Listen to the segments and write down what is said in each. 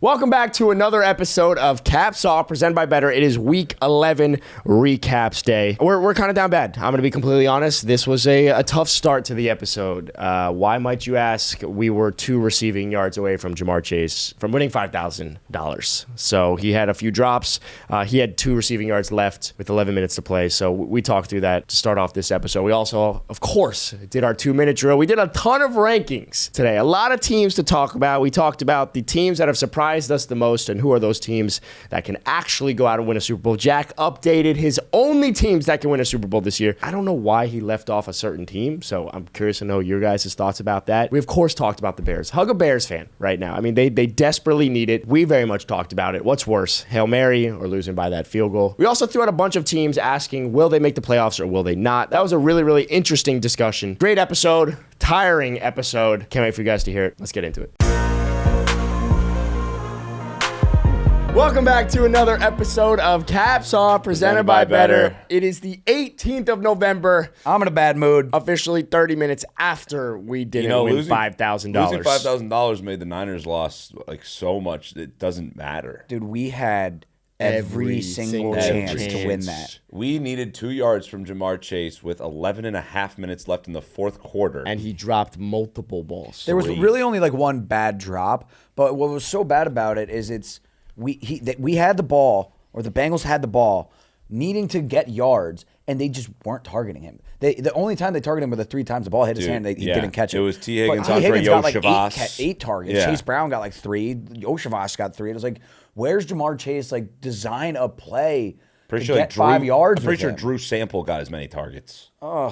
Welcome back to another episode of Caps Off, presented by Better. It is Week 11 recaps day. We're kind of down bad. I'm going to be completely honest. This was a tough start to the episode. Why, might you ask? We were 2 receiving yards away from Ja'Marr Chase from winning $5,000. So he had a few drops. He had 2 receiving yards left with 11 minutes to play. So we talked through that to start off this episode. We also, of course, did our 2-minute drill. We did a ton of rankings today. A lot of teams to talk about. We talked about the teams that have surprised us the most and who are those teams that can actually go out and win a Super Bowl. Jack updated his only teams that can win a Super Bowl this year. I don't know why he left off a certain team, so I'm curious to know your guys' thoughts about that. We, of course, talked about the Bears. Hug a Bears fan right now. I mean, they desperately need it. We very much talked about it. What's worse, Hail Mary or losing by that field goal? We also threw out a bunch of teams asking, will they make the playoffs or will they not? That was a really, really interesting discussion. Great episode. Tiring episode. Can't wait for you guys to hear it. Let's get into it. Welcome back to another episode of Caps Off, presented by Better. It is the 18th of November. I'm in a bad mood. Officially 30 minutes after we didn't win $5,000. Losing $5,000 made the Niners loss like so much that it doesn't matter. Dude, we had every single chance to win that. We needed 2 yards from Ja'Marr Chase with 11 and a half minutes left in the fourth quarter. And he dropped multiple balls. There was really only like one bad drop, but what was so bad about it is we had the ball, or the Bengals had the ball, needing to get yards, and they just weren't targeting him. The only time they targeted him were the 3 times the ball hit his hand, he didn't catch it. It was T. Higgins, T. Higgins got like Yoshavas. 8 targets. Chase Brown got like 3. Yoshavas got 3. It was like, where's Ja'Marr Chase? Like, design a play to get 5 yards. I'm pretty sure Drew Sample got as many targets. Oh,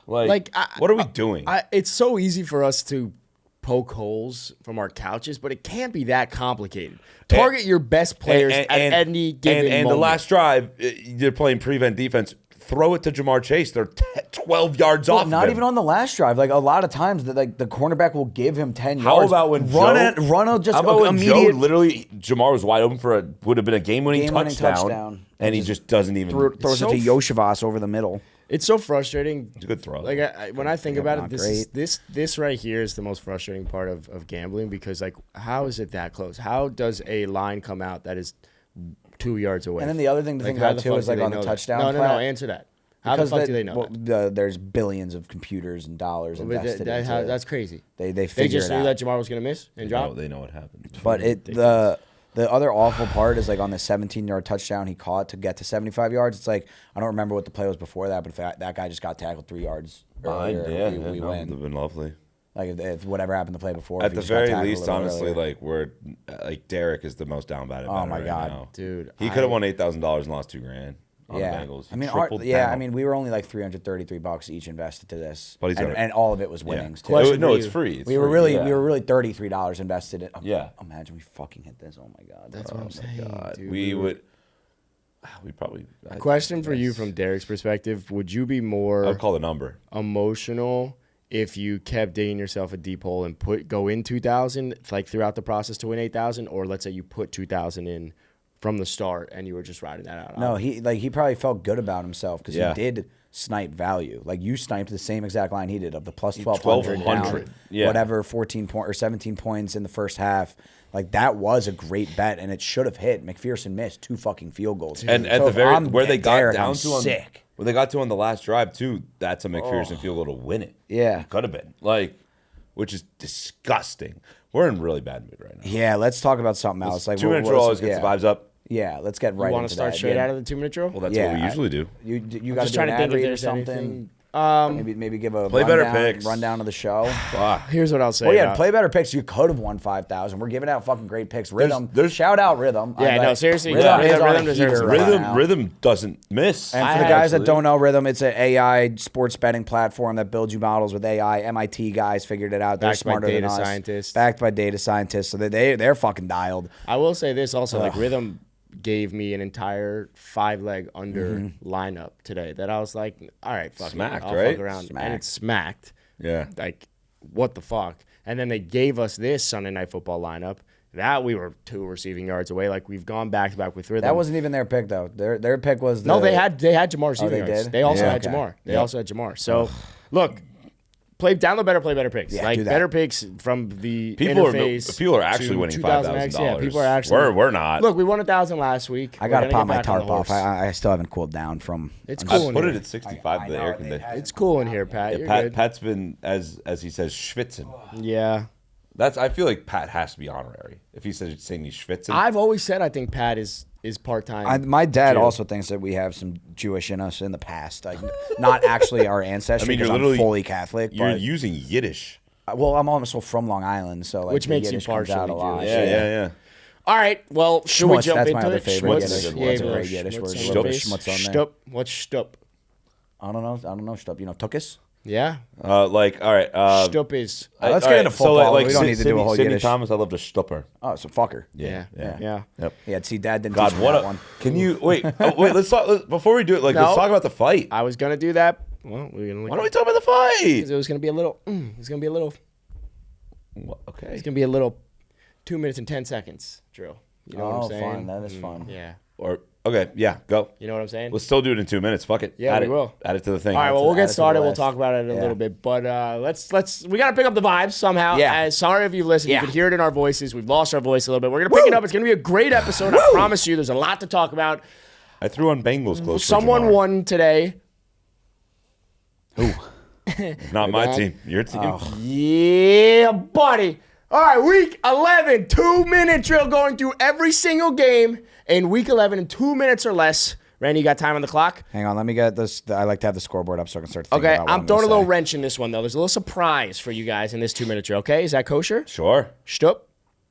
what are we doing? It's so easy for us to poke holes from our couches, but it can't be that complicated. Target your best players at any given moment. And the last drive, they're playing prevent defense. Throw it to Ja'Marr Chase. They're 12 yards off. Not even on the last drive. Like, a lot of times, the cornerback will give him 10 yards. How about when Joe literally, Ja'Marr was wide open for would have been a game-winning touchdown, and he just doesn't even throws it to Yoshavas over the middle. It's so frustrating. It's a good throw. Like when I think about it, this right here is the most frustrating part of gambling, because like, how is it that close? How does a line come out that is 2 yards away? And then the other thing to think about too is like on the touchdown. No. Answer that. How the fuck do they know that? There's billions of computers and dollars invested into it. That's crazy. They just knew that Ja'Marr was going to miss and drop. They know what happened. But the other awful part is like on the 17-yard touchdown he caught to get to 75 yards. It's like, I don't remember what the play was before that, but if that guy just got tackled 3 yards earlier, we win. It would have been lovely. Like if whatever happened the play before. At the very least, honestly, Derek is the most down bad. Oh my god, now. Dude! He could have won $8,000 and lost $2,000 on the Bengals. I mean, we were only like $333 each invested to this, but and all of it was winnings. Yeah. It's free. We were really $33 invested in. Imagine we fucking hit this. Oh my god, that's what I'm saying. Dude. We probably. Question for you from Derek's perspective: would you be more? I'll call the number. Emotional if you kept digging yourself a deep hole and go in 2,000 like throughout the process to win 8,000, or let's say you put 2,000 in from the start and you were just riding that out? No, he probably felt good about himself because he did snipe value. Like, you sniped the same exact line he did of the plus 1,200 down, whatever, 14 point or 17 points in the first half. Like, that was a great bet, and it should have hit. McPherson missed 2 fucking field goals. And at the very where they got down to where they got to on the last drive too, that's a McPherson field goal to win it. Yeah, could have been, like, which is disgusting. We're in really bad mood right now. Yeah, let's talk about something else. Like, 2-minute drill always gets the vibes up. Yeah, let's get right into that. You want to start straight out of the 2-minute drill? Well, that's what we usually do. You got to do an ad read or something. Maybe give a rundown of the show. Here's what I'll say. Oh yeah, play better picks. You could have won 5,000. We're giving out fucking great picks. Rhythm. Shout out Rhythm. Yeah, no, seriously. Rhythm doesn't miss. And for the guys that don't know Rhythm, it's an AI sports betting platform that builds you models with AI. MIT guys figured it out. They're smarter than us. Backed by data scientists. So they're fucking dialed. I will say this also, like, Rhythm gave me an entire 5-leg under lineup today that I was like, all right, fuck smacked, I'll right? fuck around. Smacked. And it smacked. Yeah. Like, what the fuck? And then they gave us this Sunday Night Football lineup that we were 2 receiving yards away. Like, we've gone back to back with Rhythm. That wasn't even their pick though. Their pick was no. They had Ja'Marr receiving yards. Did? They also had Ja'Marr. They also had Ja'Marr. So look, Download better, play better picks. Yeah, like do that. better picks from the People interface. are actually winning $5,000. Yeah, people are actually. We're not. Look, we won 1,000 last week. I got to pop my tarp off. I still haven't cooled down from. It's I cool. put it at 65 to the air conditioner. It's cool in here, Pat. You're good. Pat's been, as he says, schwitzing. Yeah. I feel like Pat has to be honorary. If he says saying he's schwitzing. I've always said I think Pat is part-time. My dad Jew. also thinks that we have some Jewish in us in the past, like not actually our ancestry. I mean, you're 'cause I'm literally fully Catholic. You're but, using Yiddish. well, I'm also from Long Island, so like Which the makes you Yiddish comes out a partially lot. Jewish. Yeah. All right. Well, should we Schmutz, jump that's into my other it? favorite Yiddish. Yeah, That's a great Yiddish word. Schmutz on there. Stup. What's stup? I don't know. Stuff. You know, tuchus. Yeah. All right. Stup is. Let's get into football. We don't need to do a whole Sidney Yiddish. Thomas, I love to stupper. Oh, it's a fucker. Yeah. Yep. Yeah, see, Dad didn't God, teach me what that a one. Can you wait? Let's talk before we do it. Like, No. let's talk about the fight. I was gonna do that. Well, we're gonna. Why don't we talk about the fight? It was gonna be a little. It's gonna be a little. Okay. It's gonna be a little. 2 minutes and 10 seconds drill. You know what I'm saying? Fun. That is fun. Yeah. Or okay, yeah, go. You know what I'm saying? We'll still do it in 2 minutes. Fuck it. Yeah, Add we it. will. Add it to the thing. All right, well, we'll add get it to the started. We'll list. talk about it in a Yeah. little bit, but let's we gotta pick up the vibes somehow. Yeah. Sorry if you listened. Yeah. You could hear it in our voices. We've lost our voice a little bit. We're gonna pick it up. It's gonna be a great episode. I promise you. There's a lot to talk about. I threw on Bengals close. for Someone Jamar. won today. Not my bad. team. Your team. Oh. Yeah, buddy. All right, week 11, 2-minute drill going through every single game in week 11 in 2 minutes or less. Randy, you got time on the clock? Hang on, let me get this. I like to have the scoreboard up so I can start thinking Okay, about what I'm throwing a gonna little say. wrench in this one, though. There's a little surprise for you guys in this 2-minute drill, okay? Is that kosher? Sure. Stup?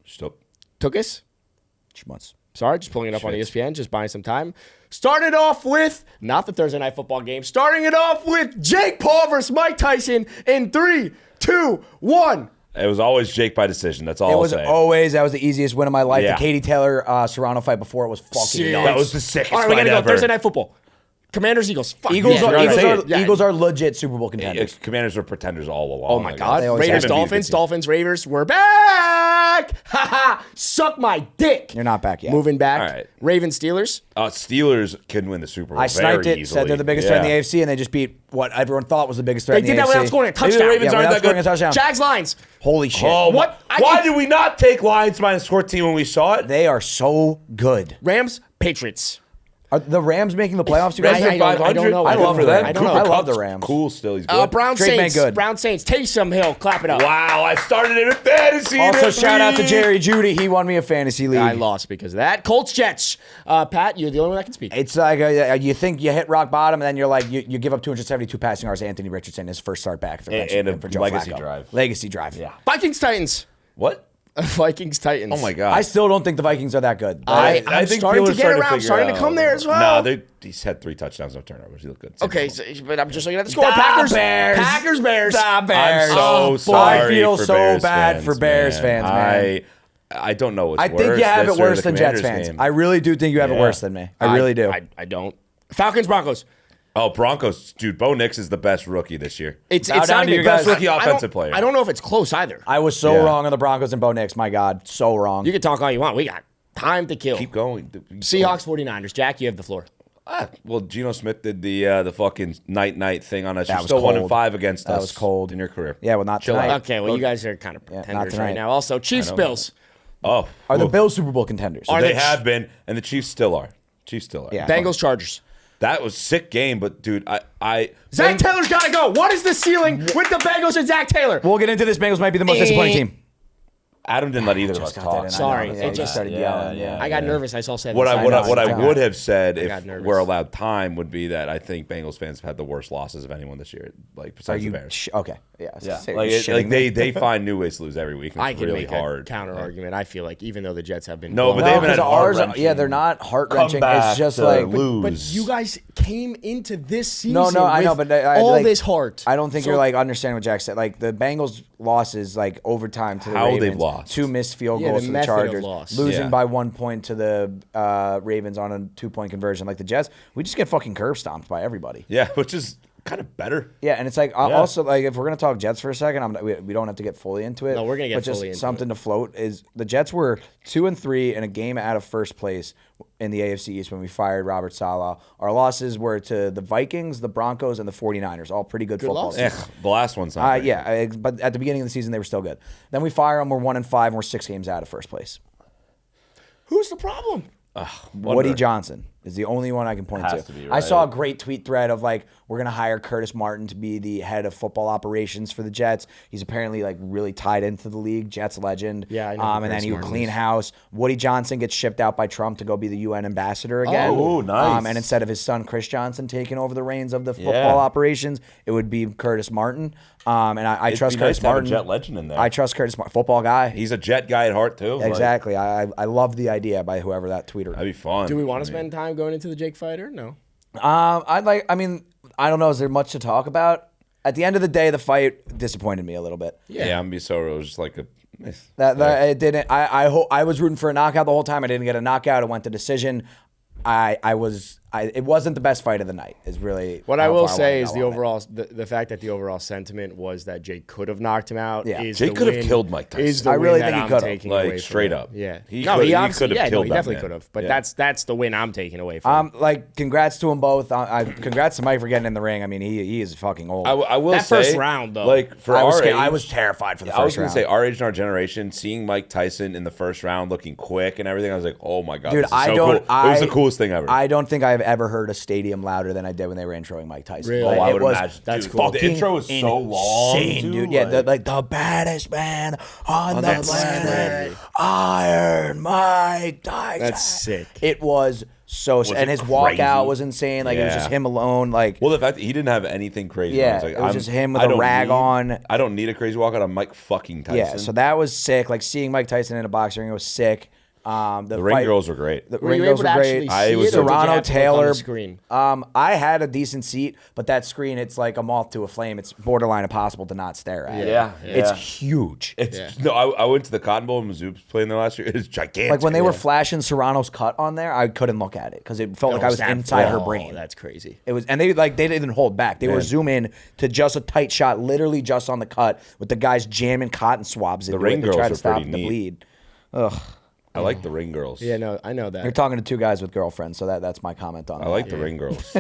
Stop. Tukis? Schmutz. Sorry, just pulling it up on Schmitz. ESPN, just buying some time. Started off with, not the Thursday night football game, starting it off with Jake Paul versus Mike Tyson in 3, 2, 1. It was always Jake by decision. That's all It I'll was say. always, that was the easiest win of my life. Yeah. The Katie Taylor Serrano fight before it was fucking Sick. nuts. That was the sickest All right, we fight gotta go. ever. Thursday night football. Commanders, Eagles. Fuck. Eagles, yeah, are, you're Eagles, right. are, Yeah. Eagles are legit Super Bowl Yeah, contenders. Commanders were pretenders all along. Oh my God. They always Raiders, have. Dolphins, Dolphins, Ravens. We're back. Ha ha. Suck my dick. You're not back yet. Moving back. All right. Ravens, Steelers. Steelers can win the Super Bowl. I sniped very it, easily. said they're the biggest threat in the AFC, and they just beat what everyone thought was the biggest threat They in did the that AFC. without scoring a Maybe the touchdown. Ravens Yeah, aren't without that scoring good. a touchdown. Jags, Lions. Holy shit. Oh, What? Why did we not take Lions minus 14 when we saw it? They are so good. Rams, Patriots. Are the Rams making the playoffs, you I- guys? I don't know. I I don't love know. that. I don't know. Cooper I love the Kupp's Rams. Cool still. He's good. Brown Drake Saints. May good. Brown Saints. Taysom Hill. Clap it up. Wow, I started in a fantasy. Also, this shout out to week. Jerry Judy. He won me a fantasy league. I lost because of that. Colts, Jets. Pat, you're the only one that can speak. It's like you think you hit rock bottom, and then you're like you give up 272 passing yards to Anthony Richardson, his first start back for And a for Joe legacy Flacco. drive. Legacy drive. Yeah. Vikings, Titans. What? Vikings, Titans. Oh my God. I still don't think the Vikings are that good. I'm think starting people to are get starting around. figure Starting to out. come there as well. No, he's had 3 touchdowns, no turnovers. He looked good. Okay, but I'm just looking at the score. The Packers, Bears. Packers, Bears. The Bears. I'm so boy, sorry. I feel for so Bears bad fans, for Bears fans, man. I don't know what's I worse. think you have this it or worse the than Jets Commanders fans. game. I really do think you have it Yeah. worse than me. I really do. I don't. Falcons, Broncos. Oh, Broncos, dude. Bo Nix is the best rookie this year. It's Bow not down to even you guys. best Rookie offensive player. I don't know if it's close either. I was so Yeah. wrong on the Broncos and Bo Nix. My God, so wrong. You can talk all you want. We got time to kill. Keep going. Seahawks, 49ers. Jack, you have the floor. Well, Geno Smith did the fucking night thing on us. You're was still 1 and cold. 5 against us. That was cold. in your career. Yeah, well, not Chill tonight. out. Okay, well, you guys are kind of not pretenders tonight. right now. Also, Chiefs, Bills. Oh, Are the whoa. Bills Super Bowl contenders? Are They the- have been, and the Chiefs still are. Yeah. Bengals, Chargers. That was a sick game, but dude, Zach Taylor's got to go. What is the ceiling with the Bengals and Zach Taylor? We'll get into this. Bengals might be the most disappointing team. Adam didn't let either of us got that talk. in. Sorry, I know. it He just started yelling. Yeah. I got nervous. I saw 7. What I know. would have said got if nervous. we're allowed time would be that I think Bengals fans have had the worst losses of anyone this year, like Are besides the you Bears. okay? Yeah. Yeah, Say like, you're like shitting me. they find new ways to lose every week. And I it's can really make hard. a counter argument. I feel like even though the Jets have been No, but blown they out- haven't had ours. heart-wrenching Yeah, they're not heart wrenching. It's comeback just to like lose. But you guys came into this season. No, I know, with but I all like, this heart. I don't think So- you're like understanding what Jack said. Like the Bengals losses, like overtime to the How Ravens, they've lost. 2 missed field Yeah, goals the to the method of Chargers, loss. losing Yeah. by 1 point to the Ravens on a 2-point conversion. Like the Jets, we just get fucking curb stomped by everybody. Yeah, which is kind of better. Yeah, and it's like also like if we're gonna talk Jets for a second, we don't have to get fully into it. No, we're gonna get but fully just into something to float is the Jets were 2-3 in a game out of first place in the AFC East when we fired Robert Saleh. Our losses were to the Vikings, the Broncos, and the 49ers. All pretty good football losses. seasons. The last one's not great. But at the beginning of the season they were still good. Then we fire them. We're 1-5, and we're 6 games out of first place. Who's the problem? Woody Johnson is the only one I can point to. be, I right? saw a great tweet thread of like, we're going to hire Curtis Martin to be the head of football operations for the Jets. He's apparently like really tied into the league, Jets legend. Yeah, I know and then he would clean house. Woody Johnson gets shipped out by Trump to go be the UN ambassador again. Oh, nice. And instead of his son Chris Johnson taking over the reins of the football operations, it would be Curtis Martin. And I trust Curtis Martin. Jet legend in there. I trust Curtis Martin, football guy. He's a Jet guy at heart too. Exactly. I love the idea by whoever that tweeter. That'd be fun. Do we want to spend time going into the Jake fight or no? I don't know. Is there much to talk about? At the end of the day, the fight disappointed me a little bit. Yeah, I'm gonna be so real. It was just like a. It didn't. I was rooting for a knockout the whole time. I didn't get a knockout. It went to decision. It wasn't the best fight of the night. Is really what I will say is the overall the fact that the overall sentiment was that Jake could have knocked him out. Yeah. Is Jake the could have win- killed Mike Tyson. Is the I really win think that he I'm could have. taking Like, away straight from up. him. Yeah, He no, could- he he obviously could have killed he that definitely man. could have. But Yeah. that's the win I'm taking away from. like congrats to them both. Congrats to Mike for getting in the ring. I mean, he is fucking old. I will That say first round, though. like for I was our scared. age, I was terrified for the first round. I was gonna say our age and our generation, seeing Mike Tyson in the first round looking quick and everything, I was like, oh my god, Dude, this is so cool. It was the coolest thing ever. I don't think I've ever heard a stadium louder than I did when they were introing Mike Tyson. Really? Like, I it would was imagine. That's Dude, cool. The intro was so long, insane, dude. too, Yeah, like- the baddest man on the That's planet, sick. Iron Mike Tyson. That's sick. It was so sick. And his crazy? walkout was insane. Like, it was Yeah. just him alone. Like, Well, the fact that he didn't have anything crazy. Yeah, I was like, it was just him with I a don't rag need- on. I don't need a crazy walkout. I'm Mike fucking Tyson. yeah, so that was sick. Like, seeing Mike Tyson in a boxing ring was sick. the ring fight- girls were great. The Were ring you girls able were to great. actually see I it, was- or did you Serrano have to look on the Taylor screen? I had a decent seat, but that screen, it's like a moth to a flame. It's borderline impossible to not stare at. Yeah. It's huge. No, I went to the Cotton Bowl and Mizzou's playing there last year. It's gigantic. Like when they were flashing Serrano's cut on there, I couldn't look at it because it felt like I was inside her brain. That's crazy. It was, and they didn't hold back. They were zoom in to just a tight shot, literally just on the cut, with the guys jamming cotton swabs into ring it to try girls to are stop pretty the neat. bleed. Ugh. I like the ring girls. Yeah, no, I know that. You're talking to two guys with girlfriends, so that's my comment on I that. like the ring girls.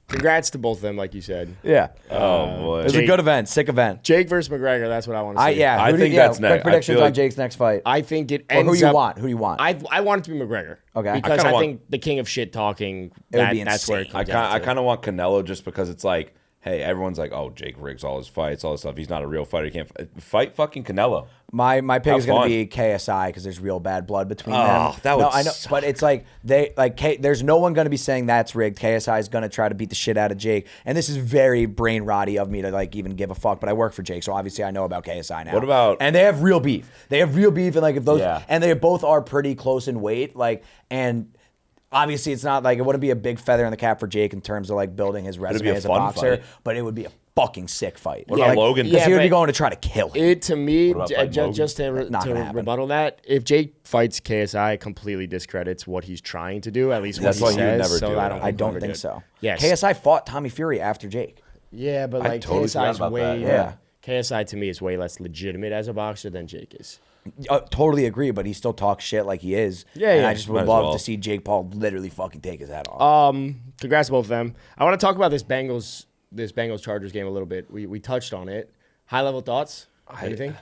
Congrats to both of them, like you said. Yeah. Oh boy. It was a good event, sick event. Jake versus McGregor. That's what I want to see. I think that's quick next. I predictions feel on like- Jake's next fight. I think it Or ends who you up- want? Who you want? I want it to be McGregor. Okay. Because I I kinda think the king of shit talking. would be That's where it insane. comes down I to. kind of want Canelo just because it's like, hey, everyone's like, oh, Jake rigs all his fights, all this stuff. He's not a real fighter. He can't fight fucking Canelo. My pick Have is going fun. to be KSI because there's real bad blood between them. that would no, I know, suck. but it's like there's no one going to be saying that's rigged. KSI is going to try to beat the shit out of Jake, and this is very brain rotty of me to like even give a fuck. But I work for Jake, so obviously I know about KSI now. What about- And they have real beef. And like if those Yeah. and they both are pretty close in weight. And obviously it's not like it wouldn't be a big feather in the cap for Jake in terms of like building his be resume a as a fun boxer, fight. but it would be a fucking sick fight. What about Logan? Because he would be but- going to try to kill him. It to me, What about fighting Logan? just to Not gonna happen. rebuttal that, if Jake fights KSI, it completely discredits what he's trying to do. At least That's what why he he would says. never So do it. I I don't don't think think good. so. Yes. KSI fought Tommy Fury after Jake. Yeah, but I like totally forgot KSI's about way. that. Yeah. KSI to me is way less legitimate as a boxer than Jake is. Totally agree, but he still talks shit like he is. Yeah, and yeah. I just Might would as love well. to see Jake Paul literally fucking take his hat off. Congrats to both of them. I want to talk about this Bengals Chargers game a little bit. We touched on it. High level thoughts? Anything?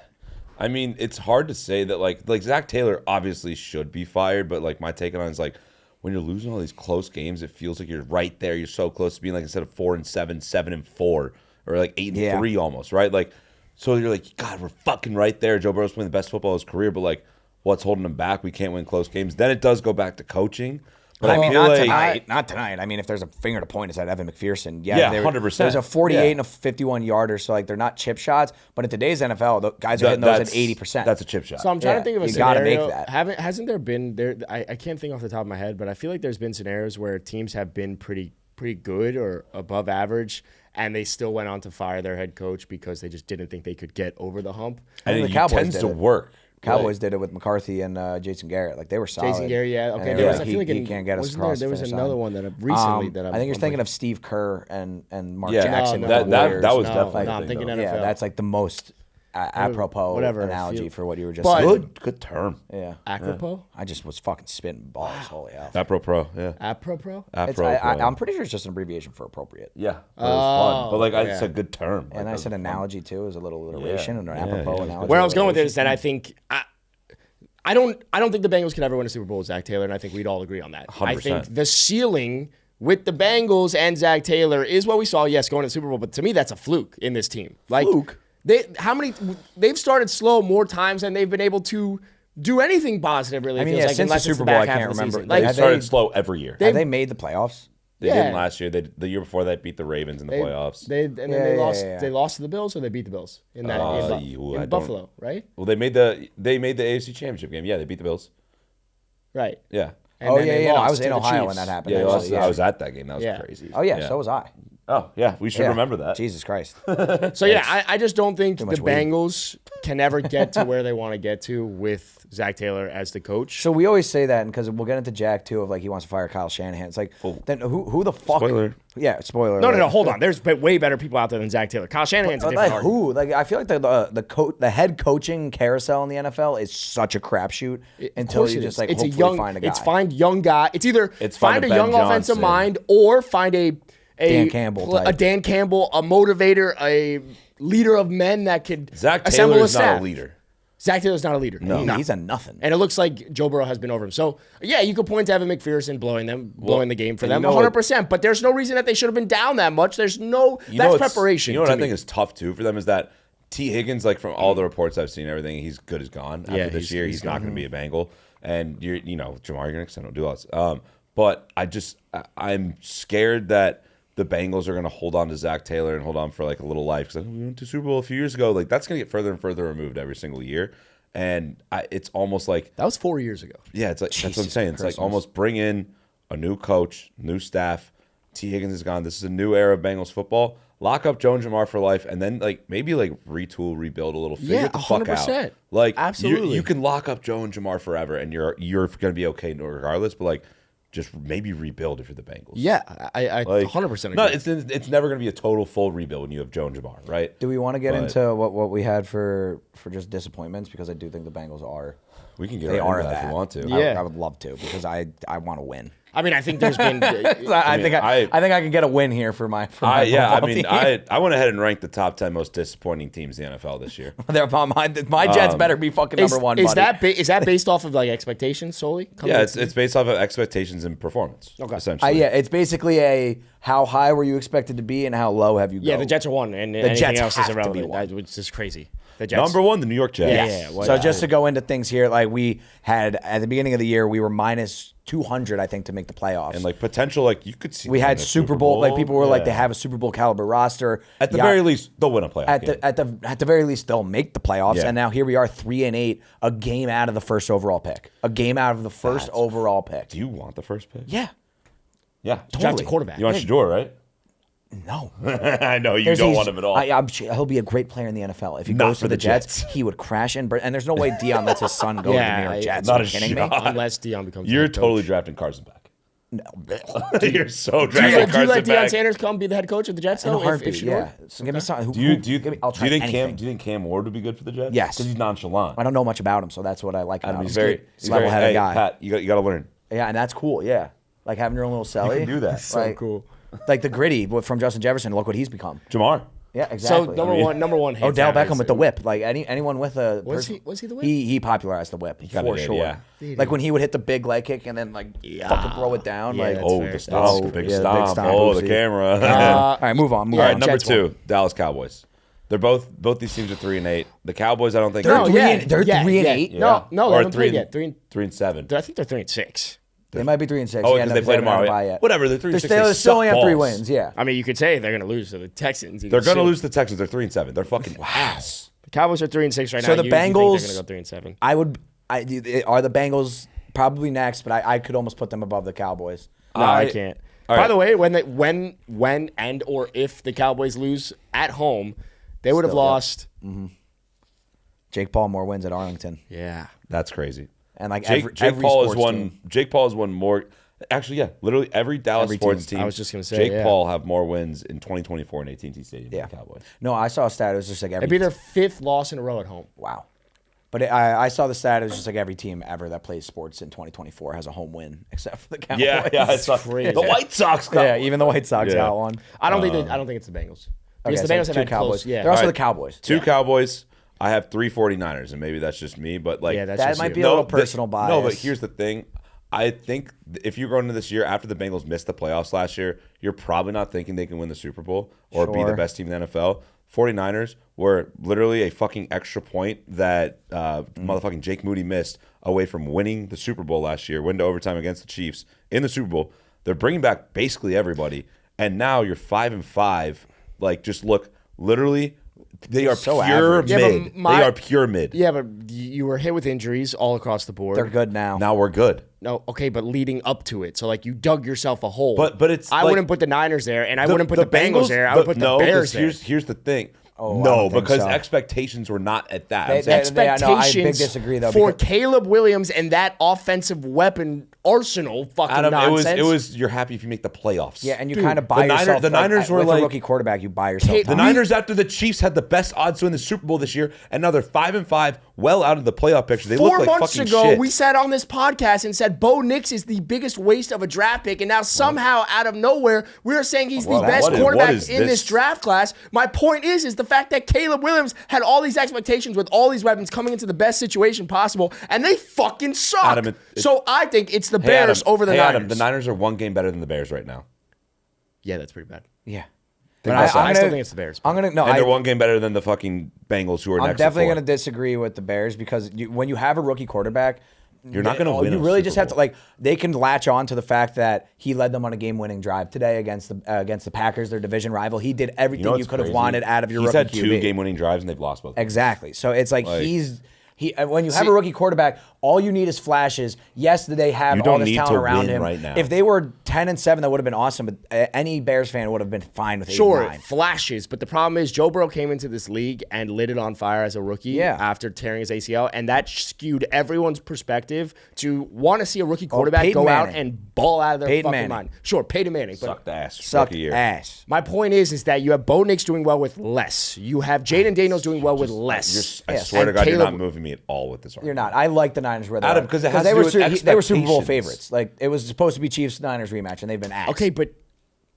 I mean, it's hard to say that like Zach Taylor obviously should be fired, but like my take on it is like when you're losing all these close games, it feels like you're right there. You're so close to being like instead of 4-7, 7-4, or like 8-3 almost, right? Like, so you're like, God, we're fucking right there. Joe Burrow's playing the best football of his career, but like, what's holding him back? We can't win close games. Then it does go back to coaching. But I mean, feel not like, tonight. Not tonight. I mean, if there's a finger to point, it's at Evan McPherson. Yeah, there- 100%. There's a 48 Yeah. and a 51 yarder, so like they're not chip shots. But in today's NFL, the guys are hitting those at 80%. That's a chip shot. So I'm trying Yeah, to think of a you gotta scenario. make that. Hasn't there been there? I can't think off the top of my head, but I feel like there's been scenarios where teams have been pretty good or above average, and they still went on to fire their head coach because they just didn't think they could get over the hump. and the it Cowboys tends did to it. work. Cowboys did it with McCarthy and Jason Garrett. Like they were solid. Jason Garrett, yeah. Okay, I feel like he can't get us across. There was another one that recently that I think you're thinking of Steve Kerr and Mark Yeah, Jackson. that was no, definitely. No, I'm thinking NFL. Yeah, that's like the most apropos analogy for what you were just But- saying. Good term. Yeah. Apropos? I just was fucking spitting balls. Holy hell. Apropos. Yeah. Apropos? I'm pretty sure it's just an abbreviation for appropriate. Yeah. But it was fun. But like, it's a good term. And I said analogy too is a little alliteration and an apropos analogy. Where I was going with it is that I think I don't think the Bengals can ever win a Super Bowl with Zach Taylor, and I think we'd all agree on that. 100%. I think the ceiling with the Bengals and Zach Taylor is what we saw. Yes, going to the Super Bowl, but to me that's a fluke in this team. Like Fluke? They've started slow more times than they've been able to do anything positive. Really, I mean, feels like, since the unless it's Super the Bowl, back I half can't of the remember. season. They Like, started slow every year. Have they made the playoffs? They didn't last year. The year before that beat the Ravens in the playoffs. They lost. They lost to the Bills, or they beat the Bills in Buffalo, right? Well, they made the AFC Championship game. Yeah, they beat the Bills. Right. Yeah. And then they I lost was to in the Ohio Chiefs. when that happened. Yeah, actually, I was at that game. That was crazy. Oh yeah, so was I. Oh yeah, we should remember that. Jesus Christ. So yeah, I just don't think the much weed. Bengals can ever get to where they want to get to with Zach Taylor as the coach. So we always say that, because we'll get into Jack too, of like he wants to fire Kyle Shanahan. It's like, then who the fuck? Spoiler. Yeah, spoiler. No, hold on. There's way better people out there than Zach Taylor. Kyle Shanahan's a different argument. Who? Like I feel like the head coaching carousel in the NFL is such a crapshoot until you just like it's hopefully find a guy. It's find young guy. It's either It's find a Ben young offensive Johnson. mind or find a Dan Campbell type. a Dan Campbell, a motivator, a leader of men that could Zach assemble Taylor a is not staff. a leader. Zach Taylor's not a leader. No. He's a nothing. And it looks like Joe Burrow has been over him. So, yeah, you could point to Evan McPherson blowing the game for them, 100%. But there's no reason that they should have been down that much. There's that's preparation. You know what I think is tough, too, for them is that T. Higgins, like from all the reports I've seen, everything, he's good as gone. After this year, he's not going to be a Bengal. And, Jamar, you're going to extend, don't do all. But I'm scared that the Bengals are going to hold on to Zach Taylor and hold on for like a little life. Because we went to Super Bowl a few years ago. Like that's going to get further and further removed every single year. And it's almost like that was 4 years ago. Yeah, it's like that's what I'm saying. It's like almost bring in a new coach, new staff. T. Higgins is gone. This is a new era of Bengals football. Lock up Joe and Jamar for life, and then maybe retool, rebuild a little. Figure the fuck 100%. out. Absolutely, you can lock up Joe and Jamar forever, and you're going to be okay regardless. But just maybe rebuild if you're the Bengals. Yeah, I 100% agree. No, it's never going to be a total full rebuild when you have Joe and Jamar, right? Do we want to get into what we had for just disappointments? Because I do think the Bengals are. We can get They are into that if we want to. Yeah. I would love to, because I want to win. I mean, I think there's been. I think I can get a win here for my. I team. went ahead and ranked the top 10 most disappointing teams in the NFL this year. My Jets better be fucking number one. Is buddy. that is that based off of expectations solely? Yeah, it's based off of expectations and performance. Okay, essentially. Yeah, it's basically a how high were you expected to be and how low have you gone. Yeah, the Jets are one, and anything Jets else is have to be irrelevant. one. Which is crazy. The Jets. Number one, the New York Jets. Yeah. So just to go into things here, we had at the beginning of the year, we were minus 200, I think, to make the playoffs. And potential, you could see. We had Super Bowl. People were they have a Super Bowl caliber roster. At the very least, they'll win a playoff game. At the very least, they'll make the playoffs. Yeah. And now here we are, 3-8, a game out of the first overall pick. Overall pick. Do you want the first pick? Yeah. Yeah. Draft a quarterback. You want Shador, right? No. I know you don't want him at all. I'm sure he'll be a great player in the NFL. If he goes for the Jets, he would crash and there's no way Dion lets his son go to the New York Jets. Not Are you kidding me? Unless Dion becomes. You're head coach. totally drafting Carson back. No. You're so Do you drafting Carson let Deion back. Sanders come be the head coach of the Jets? In a Though, heartbeat, if Shador? yeah. So give me something. Do you think anything. Cam Ward would be good for the Jets? Yes. Because he's nonchalant. I don't know much about him, so that's what I like about him. He's very level-headed guy. Pat, you got to learn. Yeah, and that's cool. Yeah, like having your own little celly. You can do that. So cool. Like the gritty from Justin Jefferson. Look what he's become. Jamar. Yeah, exactly. So number one. hands Odell down Beckham is- with the whip. Like anyone with a Was he the whip? He popularized the whip kinda for did, sure. yeah. Like when he would hit the big leg kick and then fucking throw it down. Yeah, like that's Oh, fair. the stomp. Oh, Big yeah, the stomp. big stomp. Oh, the Oopsie. camera. all right, move on. All right, number Jets 2, won. Dallas Cowboys. They're both these teams are 3-8. The Cowboys, I don't think. They're are 3-8. They're 3-8. Yeah. No, they Or haven't played yet. 3-7. I think they're 3-6. They might be 3-6. Oh, Yeah, because no, they play tomorrow. haven't had a bye yet. Whatever, they're 3-6. They still only have 3 wins. Yeah. I mean, you could say they're going to lose to the Texans. They're going to lose to the Texans. They're 3-7. They're fucking ass. The Cowboys are 3-6 right So now. the You think Bengals- they're going to go 3-7. Are the Bengals probably next? But I could almost put them above the Cowboys. No, I can't. All By right. the way, when and or if the Cowboys lose at home, they would have Still, yeah. lost Jake Paul more wins at Arlington. Yeah. That's crazy. And like Jake every Paul has sports won. team. Jake Paul has won more. Actually, yeah, literally every Dallas sports team. I was just gonna say, Jake yeah. Paul have more wins in 2024 in AT&T Stadium than the Cowboys. No, I saw a stat. It was just like every. It'd be their 5th loss in a row at home. Wow. But I saw the stat. It was just like every team ever that plays sports in 2024 has a home win, except for the Cowboys. Yeah, I saw crazy. the White Sox. Got Yeah, even the White Sox got one. I don't think it's the Bengals. Because Okay, the Bengals so have two had Cowboys. close. Yeah. They're also All right. the Cowboys. 2 Cowboys. I have 3 49ers, and maybe that's just me, but like Yeah, that's That just might you. be a little personal bias. No, but here's the thing. I think if you go into this year after the Bengals missed the playoffs last year, you're probably not thinking they can win the Super Bowl or be the best team in the NFL. 49ers were literally a fucking extra point that motherfucking Jake Moody missed away from winning the Super Bowl last year, win to overtime against the Chiefs in the Super Bowl. They're bringing back basically everybody, and now you're 5-5. Like, just look, literally, they are so pure average. Yeah, mid. but They are pure mid. Yeah, but you were hit with injuries all across the board. They're good now. Now we're good. No, okay, but leading up to it, so like you dug yourself a hole. But it's I like- wouldn't put the Niners there, and I wouldn't put the Bengals there. I would put the no, 'cause Bears there. Here's the thing. Oh, I no, don't think because so. expectations were not at that. They- I'm saying- they- I know, I big Expectations disagree, though, for because- Caleb Williams and that offensive weapon arsenal. Fucking Adam, nonsense. it was. You're happy if you make the playoffs. Yeah, and you Dude, kind of buy the Niners- yourself. the Niners were with like- a rookie quarterback. You buy yourself. Hey, The time. Niners, after the Chiefs had the best odds to win the Super Bowl this year, and now they're 5-5, well out of the playoff picture. They 4 look like months fucking ago, shit. we sat on this podcast and said Bo Nix is the biggest waste of a draft pick, and now somehow out of nowhere we are saying he's the Well, best what is quarterback this? in this draft class. My point is the fact that Caleb Williams had all these expectations with all these weapons coming into the best situation possible, and they fucking suck. Adam, so I think it's the Hey, Bears Adam, over the hey, Niners. Adam, the Niners are 1 game better than the Bears right now. Yeah, that's pretty bad. Yeah. Think But about that. I still think it's the Bears. I'm gonna no. And they're I, 1 game better than the fucking Bengals, who are I'm next. definitely going going to disagree with the Bears because when you have a rookie quarterback, You're not gonna win You a really Super just have to Bowl. like they can latch on to the fact that he led them on a game-winning drive today against the Packers, their division rival. He did everything you, what's could have crazy? wanted out of your He's rookie had 2 QB. game-winning drives, and they've lost both. Exactly. So it's like when you have a rookie quarterback, all you need is flashes. Yes, they have You all don't this need talent to around win him. right now. If they were 10-7, that would have been awesome. But any Bears fan would have been fine with 8-9. Sure, flashes, but the problem is Joe Burrow came into this league and lit it on fire as a rookie after tearing his ACL, and that skewed everyone's perspective to want to see a rookie quarterback Peyton go out Manning. and ball out of their Peyton fucking Manning. mind. Sure, Peyton Manning. But Sucked ass. Sucked rookie year. ass. my point is that you have Bo Nix doing well with less. You have Jaden Daniels doing well with less. I swear to And God, you're Caleb- not moving me at all with this argument. You're not. I like the Niners where they Adam, are. because it has they to were do with they were Super Bowl expectations. favorites. Like it was supposed to be Chiefs-Niners rematch, and they've been asked. Okay, but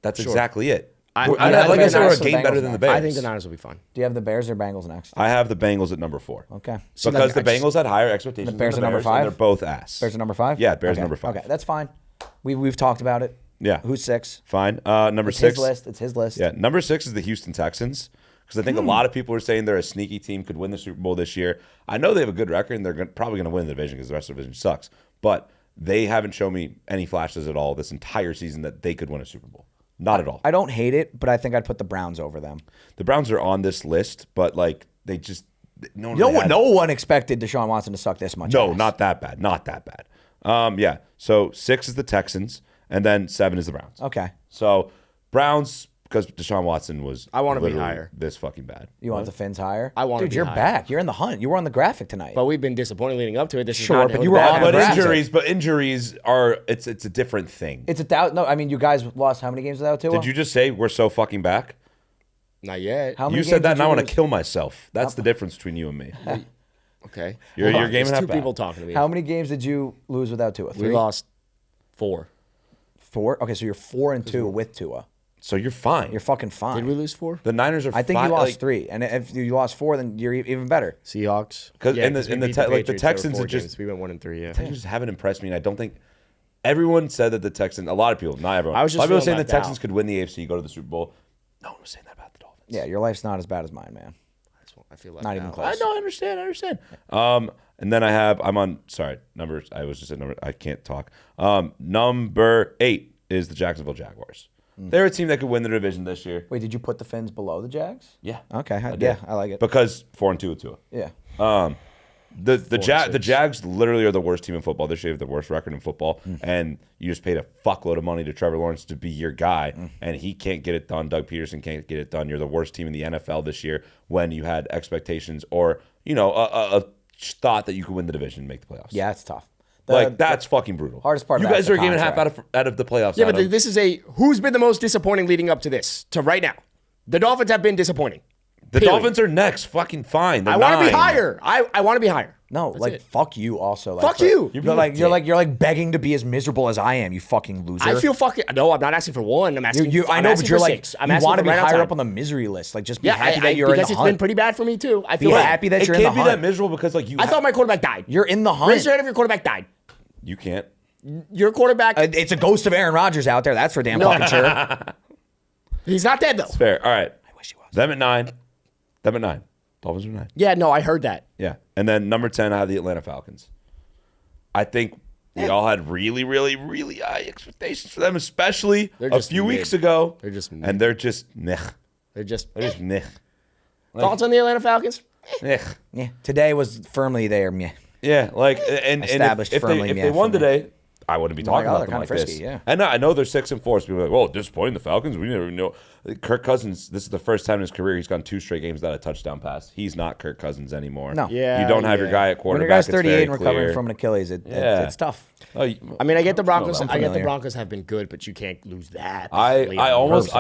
That's exactly it. I like think I the said, we're a Niners game and better Bengals than the next. Bears. I think the Niners will be fine. Do you have the Bears or Bengals next? I have the Bengals at number 4. Okay. See, Because like, the I just- Bengals had higher expectations. The Bears than are number and 5? They're both ass. Bears are number 5? Yeah, Bears okay. are number 5. Okay, that's fine. We've talked about it. Yeah. Who's 6? Fine. Number It's 6. his list. It's his list. Yeah, number 6 is the Houston Texans. Because I think a lot of people are saying they're a sneaky team, could win the Super Bowl this year. I know they have a good record, and they're probably going to win the division because the rest of the division sucks. But they haven't shown me any flashes at all this entire season that they could win a Super Bowl. Not at all. I don't hate it, but I think I'd put the Browns over them. The Browns are on this list, but like they just no one expected Deshaun Watson to suck this much. No, ass. not that bad. Not that bad. Yeah. So 6 is the Texans, and then 7 is the Browns. Okay. So Browns, because Deshaun Watson was I wanna be literally higher. this fucking bad. You want the Finns higher? I want to Dude, be you're higher. back. You're in the hunt. You were on the graphic tonight. But we've been disappointed leading up to it. This is Sure, not but the you were bad on But the graphic. graphic. injuries are it's a different thing. It's a doubt. No, I mean, you guys lost how many games without Tua? Did you just say we're so fucking back? Not yet. How many You games said that, did and you I want to lose? kill myself. That's the difference between you and me. Okay. You're Hold on, gaming there's that two bad. people talking to me. How many games did you lose without Tua? 3? We lost 4. 4? Okay, so you're 4-2 with Tua. So you're fine. You're fucking fine. Did we lose 4? The Niners are. I think fine, you lost like, 3, and if you lost 4, then you're even better. Seahawks. Because Yeah, in the we beat like the Patriots. There were Texans 4 are just games. We went 1 and 3. Yeah. Texans just haven't impressed me, and I don't think everyone said that the Texans. A lot of people, not everyone. I was just a lot of people feeling saying the left Texans out. could win the AFC, go to the Super Bowl. No one was saying that about the Dolphins. Yeah, your life's not as bad as mine, man. I feel like Not even now. close. I know. I understand. And then I'm on. Sorry, numbers. I was just at number. I can't talk. Number 8 is the Jacksonville Jaguars. They're a team that could win the division this year. Wait, did you put the Finns below the Jags? Yeah. Okay, did. I like it. Because 4-2 with Tua. Yeah. The Jags literally are the worst team in football. This year, have the worst record in football, and you just paid a fuckload of money to Trevor Lawrence to be your guy, and he can't get it done. Doug Peterson can't get it done. You're the worst team in the NFL this year when you had expectations or a thought that you could win the division and make the playoffs. Yeah, it's tough. That's fucking brutal. Hardest part. You of guys are a game and a half out of the playoffs. Yeah, but this is who's been the most disappointing leading up to this, to right now. The Dolphins have been disappointing. The Dolphins are next. Fucking fine. I want to be higher. I want to be higher. No, fuck you. Also, fuck you. You're like begging to be as miserable as I am. You fucking loser. I feel fucking. No, I'm not asking for one. I'm asking. I know, but you're like six. you want to be higher up on the misery list. Like, just be happy that you're in the hunt. Because it's been pretty bad for me too. I feel happy that you're in the hunt. It can't be that miserable because I thought my quarterback died. You're in the hunt. Raise your hand if your quarterback died. You can't. Your quarterback. It's a ghost of Aaron Rodgers out there. That's for damn fucking sure. He's not dead though. It's fair. All right. I wish he was. Them at 9. Dolphins are 9. Yeah, no, I heard that. Yeah. And then number 10, I have the Atlanta Falcons. I think we all had really, really, really high expectations for them, especially a few weeks ago. They're just mid. And they're just meh. They're just meh. Thoughts on the Atlanta Falcons? Meh. Yeah, today was firmly there. Yeah. Yeah, and Established if firmly, they won today, I wouldn't be talking about them kind like of frisky, this. yeah. And I know they're 6-4, so people are like, well, disappointing the Falcons. We never know. Kirk Cousins, this is the first time in his career he's gone 2 straight games without a touchdown pass. He's not Kirk Cousins anymore. No. Yeah, you don't have your guy at When quarterback. your guy's it's 38 very and recovering clear. from an Achilles, it's tough. Oh, I mean, I get the Broncos. I'm I get the familiar. Broncos have been good, but you can't lose that. I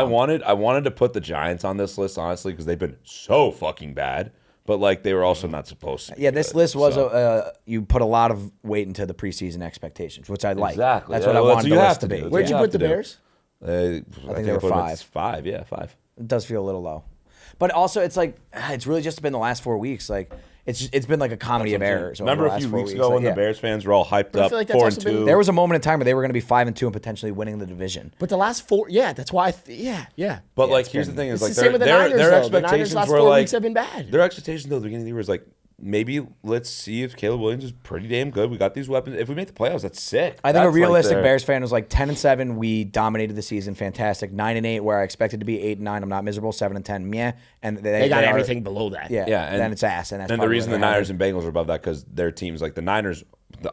wanted. wanted to put the Giants on this list, honestly, because they've been so fucking bad. But like they were also not supposed to. Yeah, this list was you put a lot of weight into the preseason expectations, which I like. Exactly. That's what I wanted the list to be. do. Where'd you have put to the do. Bears? I think they were 5. 5, yeah, 5. It does feel a little low, but also it's like it's really just been the last 4 weeks. Like it's been like a comedy of errors. Remember a few weeks ago when the Bears fans were all hyped up, feel like that's 4-2. There was a moment in time where they were going to be 5-2 and potentially winning the division. But the last 4, yeah, that's why. Yeah. But Yeah, like, it's here's been- the thing: is It's like the same with the Niners, their though. The Niners' expectations last were 4 like weeks have been bad. Their expectations though at the beginning of the year was like, maybe let's see if Caleb Williams is pretty damn good. We got these weapons. If we make the playoffs, that's sick. I think That's a realistic like Bears fan was like 10-7. We dominated the season, fantastic. 9-8, where I expected to be 8-9. I'm not miserable. 7-10, meh. And They got are- everything below that. Yeah, Yeah, and then it's ass. And that's And the probably reason what the happened. Niners and Bengals are above that because their teams, like the Niners,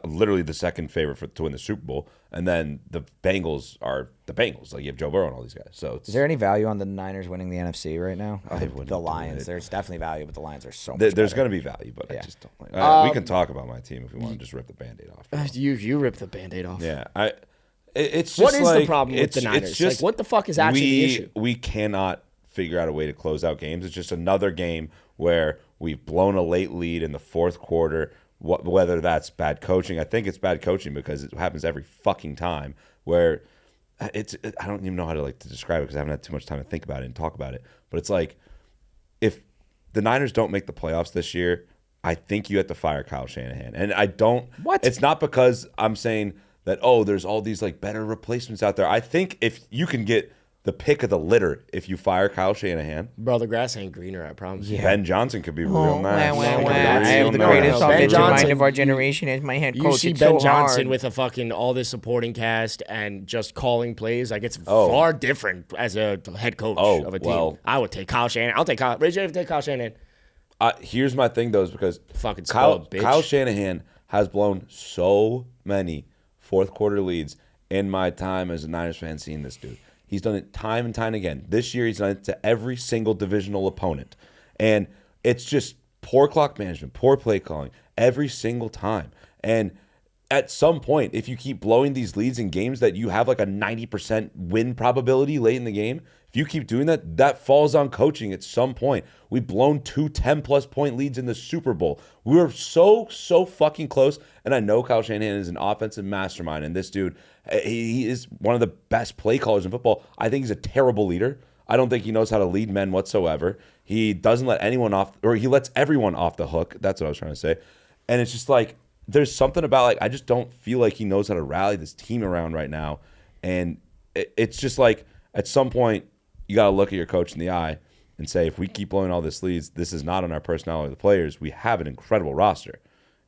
literally the second favorite to win the Super Bowl, and then the Bengals are the Bengals. Like you have Joe Burrow and all these guys. So it's, Is there any value on the Niners winning the NFC right now? I think wouldn't the do Lions. it. There's definitely value, but the Lions are so much there's better. going to be value, but I Yeah. just don't like. We can talk about my team if we want to just rip the Band-Aid off. You ripped the Band-Aid off. Yeah, it's just What is the like, problem with it's- the it's Niners? just- Like, what the fuck is actually the issue? We cannot figure out a way to close out games. It's just another game where we've blown a late lead in the fourth quarter. Whether that's bad coaching, I think it's bad coaching because it happens every fucking time. Where I don't even know how to describe it because I haven't had too much time to think about it and talk about it. But it's like if the Niners don't make the playoffs this year, I think you have to fire Kyle Shanahan. And I don't. What? It's not because I'm saying that, there's all these better replacements out there. I think if you can get the pick of the litter if you fire Kyle Shanahan. Bro, the grass ain't greener, I promise you. Ben Johnson could be real nice. I have the the greatest greatest offensive offensive mind mind of of our generation as my head You coach. see It's Ben so Johnson hard. with a fucking all this supporting cast and just calling plays. Like, it's far different as a head coach of a team. well. I would take Kyle Shanahan. I'll take Kyle. Ray J would take Kyle Shanahan. Here's my thing, though, is because Fucking Kyle spoiled bitch. Shanahan has blown so many fourth quarter leads in my time as a Niners fan seeing this dude. He's done it time and time again. This year, he's done it to every single divisional opponent. And it's just poor clock management, poor play calling every single time. And at some point, if you keep blowing these leads in games that you have like a 90% win probability late in the game, if you keep doing that, that falls on coaching at some point. We've blown 2 10-plus point leads in the Super Bowl. We were so fucking close. And I know Kyle Shanahan is an offensive mastermind. And this dude, he is one of the best play callers in football. I think he's a terrible leader. I don't think he knows how to lead men whatsoever. He doesn't let anyone off, or he lets everyone off the hook. That's what I was trying to say. And it's just like, there's something about I just don't feel like he knows how to rally this team around right now. And it's just like at some point you got to look at your coach in the eye and say, if we keep blowing all this leads, this is not on our personnel or the players. We have an incredible roster.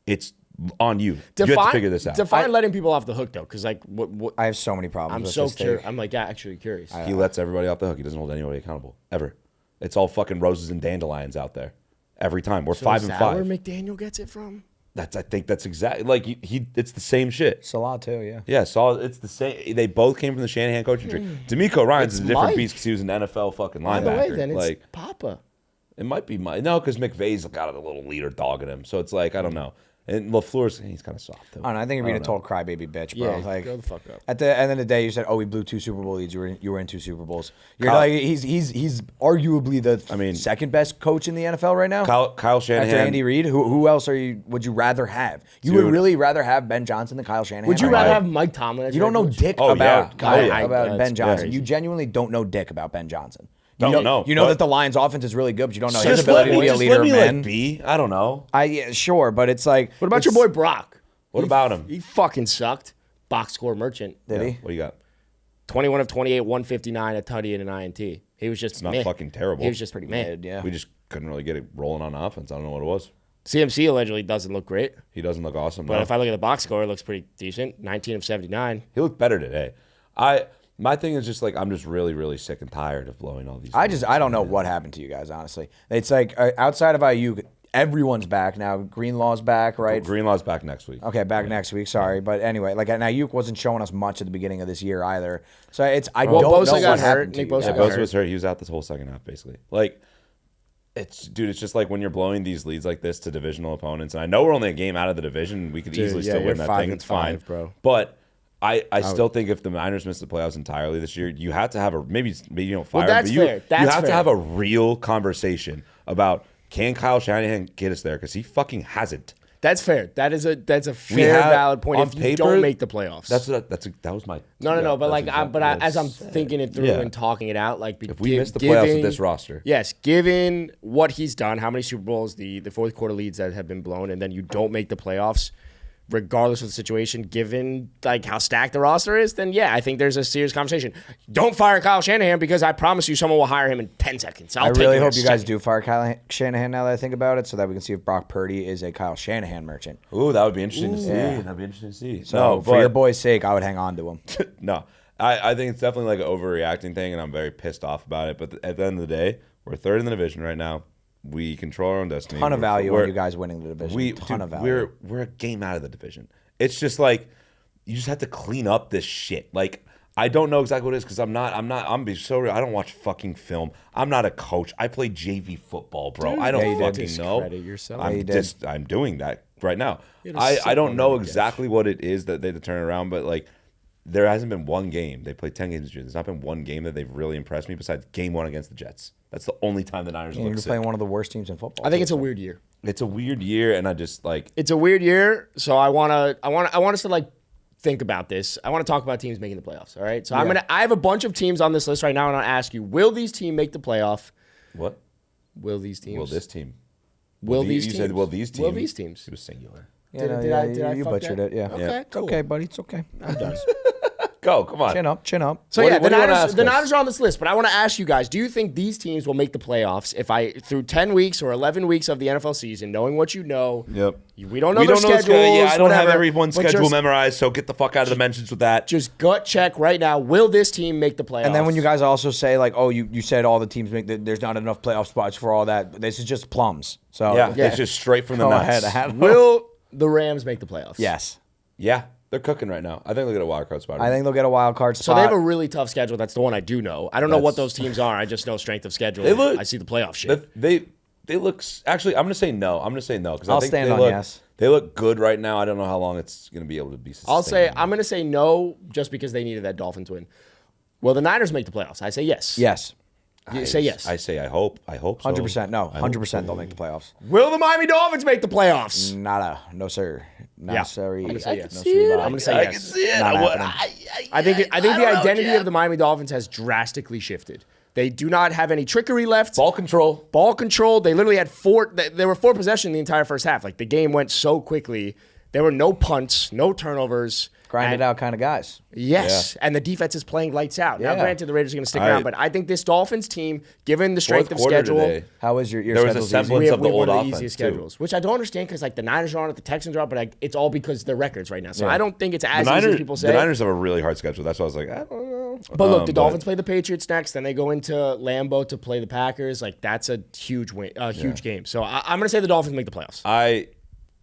It's on you. You have to figure this out. Define letting people off the hook, though, because what I have so many problems. I'm with so this thing. curious. I'm actually curious. He lets everybody off the hook. He doesn't hold anybody accountable ever. It's all fucking roses and dandelions out there every time. We're 5 and 5. Where McDaniel gets it from? I think that's exactly it's the same shit. Salah too, yeah. Yeah, it's the same. They both came from the Shanahan coaching tree. D'Amico Ryans is a different beast because he was an NFL fucking By linebacker. the way, then it's Papa. It might be no, because McVay's got a little leader dog in him. So it's like, I don't know. And LaFleur's, he's kind of soft, though. I don't know. I think you're being a total crybaby bitch, bro. Yeah, like, go the fuck up. At the end of the day, you said, we blew 2 Super Bowl leads. You were in 2 Super Bowls. You're like, he's arguably the second best coach in the NFL right now. Kyle Shanahan. After Andy Reid, who else would you rather have? You would really rather have Ben Johnson than Kyle Shanahan? Would you rather have Mike Tomlin as You don't know coach? dick about about Ben Johnson. crazy. You genuinely don't know dick about Ben Johnson. You know that the Lions' offense is really good, but you don't know his Just ability to be a let leader me of men. like be. I don't know. Sure, but it's like. What about your boy Brock? What about him? He fucking sucked. Box score merchant. Did he? What do you got? 21 of 28, 159, a tutty and an INT. He was just not fucking terrible. He was just pretty mad. Yeah. We just couldn't really get it rolling on offense. I don't know what it was. CMC allegedly doesn't look great, He doesn't look awesome. but no. if I look at the box score, it looks pretty decent. 19 of 79. He looked better today. My thing is just like I'm just really, really sick and tired of blowing all these. I don't know what happened to you guys, honestly. It's like outside of IU, everyone's back now. Greenlaw's back, right? Greenlaw's back next week. Okay, back next week. Sorry, but anyway, like Ayuk wasn't showing us much at the beginning of this year either. So I don't know Bosa what got happened hurt. to Nick you Bosa guys. got Bosa was hurt. He was out this whole second half, basically. Like, it's just like when you're blowing these leads like this to divisional opponents, and I know we're only a game out of the division. We could easily still win that thing. It's fine, bro. But I still think if the Niners miss the playoffs entirely this year, you have to have a maybe you don't fire. that's but you, fair. That's you have fair. to have a real conversation about can Kyle Shanahan get us there because he fucking hasn't. That's fair. That's a fair, valid point. If you don't make the playoffs, that was my no. But like, as I'm thinking it through and talking it out, like if we miss the playoffs with this roster, yes, given what he's done, how many Super Bowls, the fourth quarter leads that have been blown, and then you don't make the playoffs, regardless of the situation, given like how stacked the roster is, then yeah, I think there's a serious conversation. Don't fire Kyle Shanahan because I promise you someone will hire him in 10 seconds. I really hope you guys do fire Kyle Shanahan now that I think about it, so that we can see if Brock Purdy is a Kyle Shanahan merchant. Ooh, that would be interesting to see. Yeah. That'd be interesting to see. So for your boy's sake, I would hang on to him. No, I think it's definitely like an overreacting thing, and I'm very pissed off about it. But at the end of the day, we're third in the division right now. We control our own destiny. Ton of value on you guys winning the division. Ton of value. We're a game out of the division. It's just like you just have to clean up this shit. Like I don't know exactly what it is because I'm being so real. I don't watch fucking film. I'm not a coach. I play JV football, bro. I don't fucking know. Yourself. I'm doing that right now. I don't know exactly what it is that they turn around, but like there hasn't been one game. They played 10 games this year. There's not been one game that they've really impressed me besides game 1 against the Jets. That's the only time the Niners look You're sick. playing one of the worst teams in football. I think it's a weird year. It's a weird year, and I just like It's a weird year, so I want us to like think about this. I want to talk about teams making the playoffs. All right, so I have a bunch of teams on this list right now, and I'll ask you: will these teams make the playoff? what? Will these teams? Will this team? Will these you teams? said will these teams? Will these teams? It was singular. Did I you fuck butchered that? it, yeah. Okay, cool. Okay, buddy, it's okay. I'm done. Go, come on. Chin up. So What yeah, do you wanna ask the us? Niners are on this list, but I want to ask you guys: do you think these teams will make the playoffs if through 10 weeks or 11 weeks of the NFL season, knowing what you know? Yep. We don't know their schedules. Yeah, I don't have whatever, everyone's but schedule just- memorized, so get the fuck out of the mentions with that. Just gut check right now. Will this team make the playoffs? And then when you guys also say like, oh, you said all the teams there's not enough playoff spots for all that. This is just plums. So yeah, it's just straight from the go nuts. ahead. will the Rams make the playoffs? Yes. Yeah, they're cooking right now. I think they'll get a wild card spot. I think they'll get a wild card spot. So they have a really tough schedule. That's the one I do know. I don't know what those teams are. I just know strength of schedule. I see the playoff shit. They look. Actually, I'm gonna say no. Because I'll stand on yes. They look good right now. I don't know how long it's gonna be able to be sustained. I'm gonna say no just because they needed that Dolphins win. Will the Niners make the playoffs? I say yes. Yes. You say yes. I say I hope. I hope so. 100%. No, 100% they'll make the playoffs. Will the Miami Dolphins make the playoffs? No, sir. No, Yeah. sorry. I'm gonna say yes. No, I'm sir, gonna say I yes. can see it. Not I happening. I think the identity of the Miami Dolphins has drastically shifted. They do not have any trickery left. Ball control. Ball control. They literally had there were 4 possessions the entire first half. Like the game went so quickly. There were no punts, no turnovers. Grinded out kind of guys. Yes, and the defense is playing lights out. Now, Yeah. granted, the Raiders are going to stick around, but I think this Dolphins team, given the strength of Fourth quarter schedule, today. How was your There was a schedule's semblance easy? of the we have old one of the offense, easiest too. schedules, which I don't understand because like the Niners are on it, the Texans are on, but it's all because they're records right now. So I don't think it's as easy as people say. The Niners have a really hard schedule. That's why I was like, I don't know. But look, the Dolphins play the Patriots next, then they go into Lambeau to play the Packers. Like that's a huge win, huge game. So I'm going to say the Dolphins make the playoffs.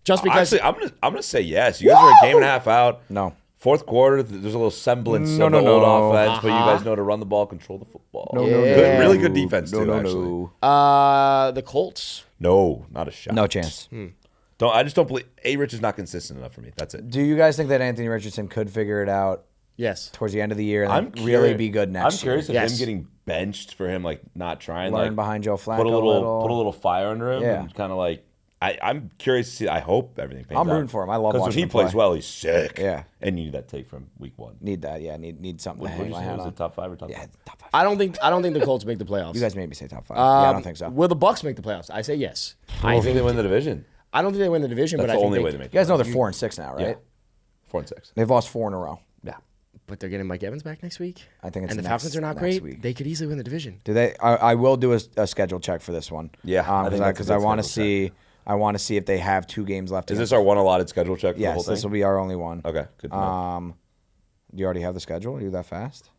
Just because Actually, I'm gonna say yes. You guys are a game and a half out. No. Fourth quarter, there's a little semblance of the old offense, but you guys know to run the ball, control the football. Good, really good defense too. Actually, the Colts. No, not a shot. No chance. I just don't believe A-Rich is not consistent enough for me. That's it. Do you guys think that Anthony Richardson could figure it out? Yes. Towards the end of the year and really be good next year? I'm curious if him getting benched for him like not trying, learn like behind Joe Flacco put a little fire under him, and kind of like. I'm curious to see. I hope everything pays I'm out. rooting for him. I love watching because when he him plays play. well, he's sick. Yeah, and you need that take from week 1. Need that. Yeah, need something to hang my hat on. Top 5 or top 5? Top 5. I don't think the Colts make the playoffs. You guys made me say top 5. Yeah, I don't think so. Will the Bucks make the playoffs? I say yes. I think they win the division. I don't think they win the division, That's but the I only think way they make. You guys know they're 4-6 now, right? Yeah. 4-6. They've lost 4 in a row. Yeah. But they're getting Mike Evans back next week. I think it's and the Falcons are not great. Week. They could easily win the division. Do they? I will do a schedule check for this one. Yeah, because I want to see. I want to see if they have 2 games left. Is this our one allotted schedule check for the whole Yes, thing? this will be our only one. Okay, good to know. Do you already have the schedule? Are you that fast?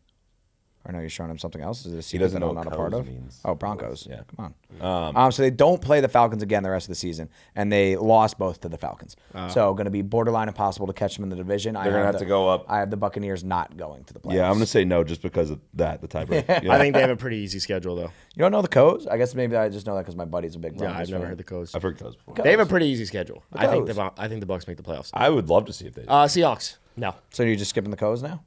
Or no, you're showing him something else? Is it a He secret doesn't that know I'm what not a part of? means. Oh, Broncos. Yeah. Come on. So they don't play the Falcons again the rest of the season, and they lost both to the Falcons. So going to be borderline impossible to catch them in the division. They're going to have to go up. I have the Buccaneers not going to the playoffs. Yeah, I'm going to say no just because of that, the tiebreak. Yeah. I think they have a pretty easy schedule, though. You don't know the codes? I guess maybe I just know that because my buddy's a big Broncos Yeah, I've never fan. heard the codes. I've heard those before. They have a pretty easy schedule. I think Codes. the Bucks make the playoffs. I would love to see if they do. Seahawks. No. So you're just skipping the codes now?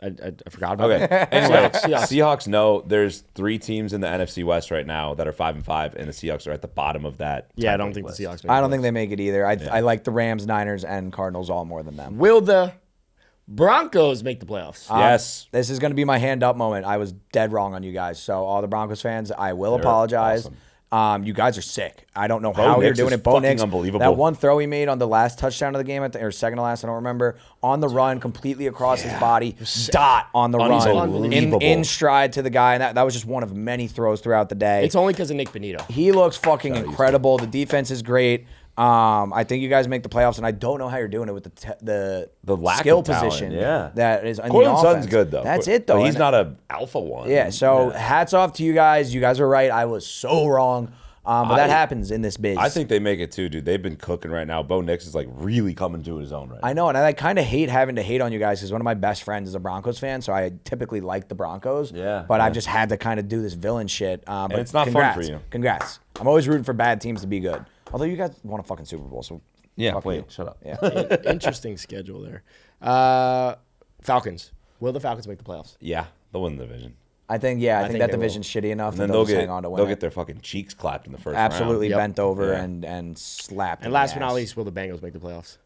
I forgot about Okay. that. Anyway, Seahawks. Seahawks. No, there's 3 teams in the NFC West right now that are 5-5, and the Seahawks are at the bottom of that. Yeah, I don't tiebreak think list. the Seahawks make I the don't think playoffs. they make it either. I like the Rams, Niners, and Cardinals all more than them. Will the Broncos make the playoffs? Yes. This is going to be my hand up moment. I was dead wrong on you guys. So all the Broncos fans, I will apologize. awesome. You guys are sick. I don't know how you're Nix doing is it. Bo fucking Nix, unbelievable. that one throw he made on the last touchdown of the game, or second to last, I don't remember, on the run, completely across his body, dot on the run, Unbelievable. in stride to the guy, and that was just one of many throws throughout the day. It's only because of Nick Benito. He looks fucking incredible. The defense is great. I think you guys make the playoffs, and I don't know how you're doing it with the lack skill of talent, position. yeah. That is in Cortland the Sutton's offense. good, though. That's it, though. But he's And- not an alpha one. Yeah, so hats off to you guys. You guys are right. I was so wrong. But that happens in this biz. I think they make it too, dude. They've been cooking right now. Bo Nix is like really coming to his own right now. I know, and I kind of hate having to hate on you guys because one of my best friends is a Broncos fan, so I typically like the Broncos. Yeah, But yeah. I've just had to kind of do this villain shit. But it's not fun congrats. for you. Congrats. I'm always rooting for bad teams to be good. Although you guys won a fucking Super Bowl, so fuck you. Shut up. Yeah. Interesting schedule there. Falcons. Will the Falcons make the playoffs? Yeah, they'll win the division. I think that think they division's shitty enough And that then they'll they'll just hang on to win they'll it. get their fucking cheeks clapped in the first Absolutely round. bent over Yeah. and slapped. And in last the but not ass. least, will the Bengals make the playoffs?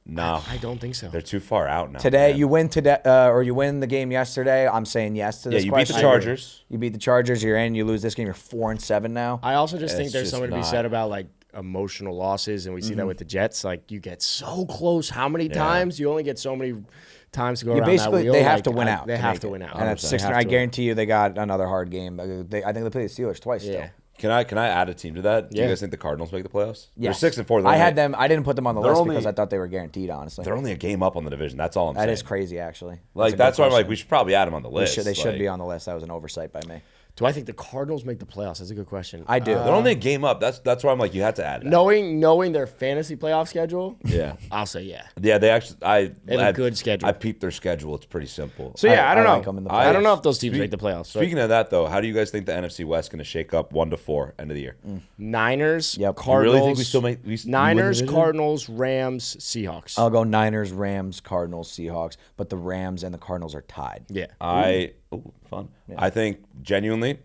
No, I don't think so. they're too far out now. Today, man. you win today, or you win the game yesterday. I'm saying yes to this. you beat the question. Chargers. You beat the Chargers. You're in. You lose this game. You're 4-7 now. I also just think It's there's just something to be not. said about like emotional losses, and we see that with the Jets. Like you get so close. How many times? You only get so many times to go You around basically that wheel. they have Like, to win out. They to have make to it. win out. And that's 100%. 6. They have I to guarantee you they got another hard game. I think they play the Steelers twice win. still. Yeah. Can I add a team to that? Do Yeah. you guys think the Cardinals make the playoffs? Yes. They're 6-4. I had them. I didn't put them on the They're list only- because I thought they were guaranteed. Honestly, They're only a game up on the division. That's all I'm saying. that is crazy. Actually, Like a that's good why I'm like question. we should probably add them on the list. They should Like, be on the list. That was an oversight by me. Do I think the Cardinals make the playoffs? That's a good question. I do. They're only a game up. That's why I'm like you had to add it. Knowing their fantasy playoff schedule, Yeah. I'll say yeah. Yeah, they actually. They have a good schedule. I peeped their schedule. It's pretty simple. So yeah, I don't like know. 'em in the I don't playoffs. know if those teams make the playoffs. but Speaking of that, though, how do you guys think the NFC West going to shake up 1-4 end of the year? Niners, Yep. You Cardinals. really think we still make- we win the Niners, division? Cardinals, Rams, Seahawks. I'll go Niners, Rams, Cardinals, Seahawks, but the Rams and the Cardinals are tied. yeah. Fun. I think genuinely,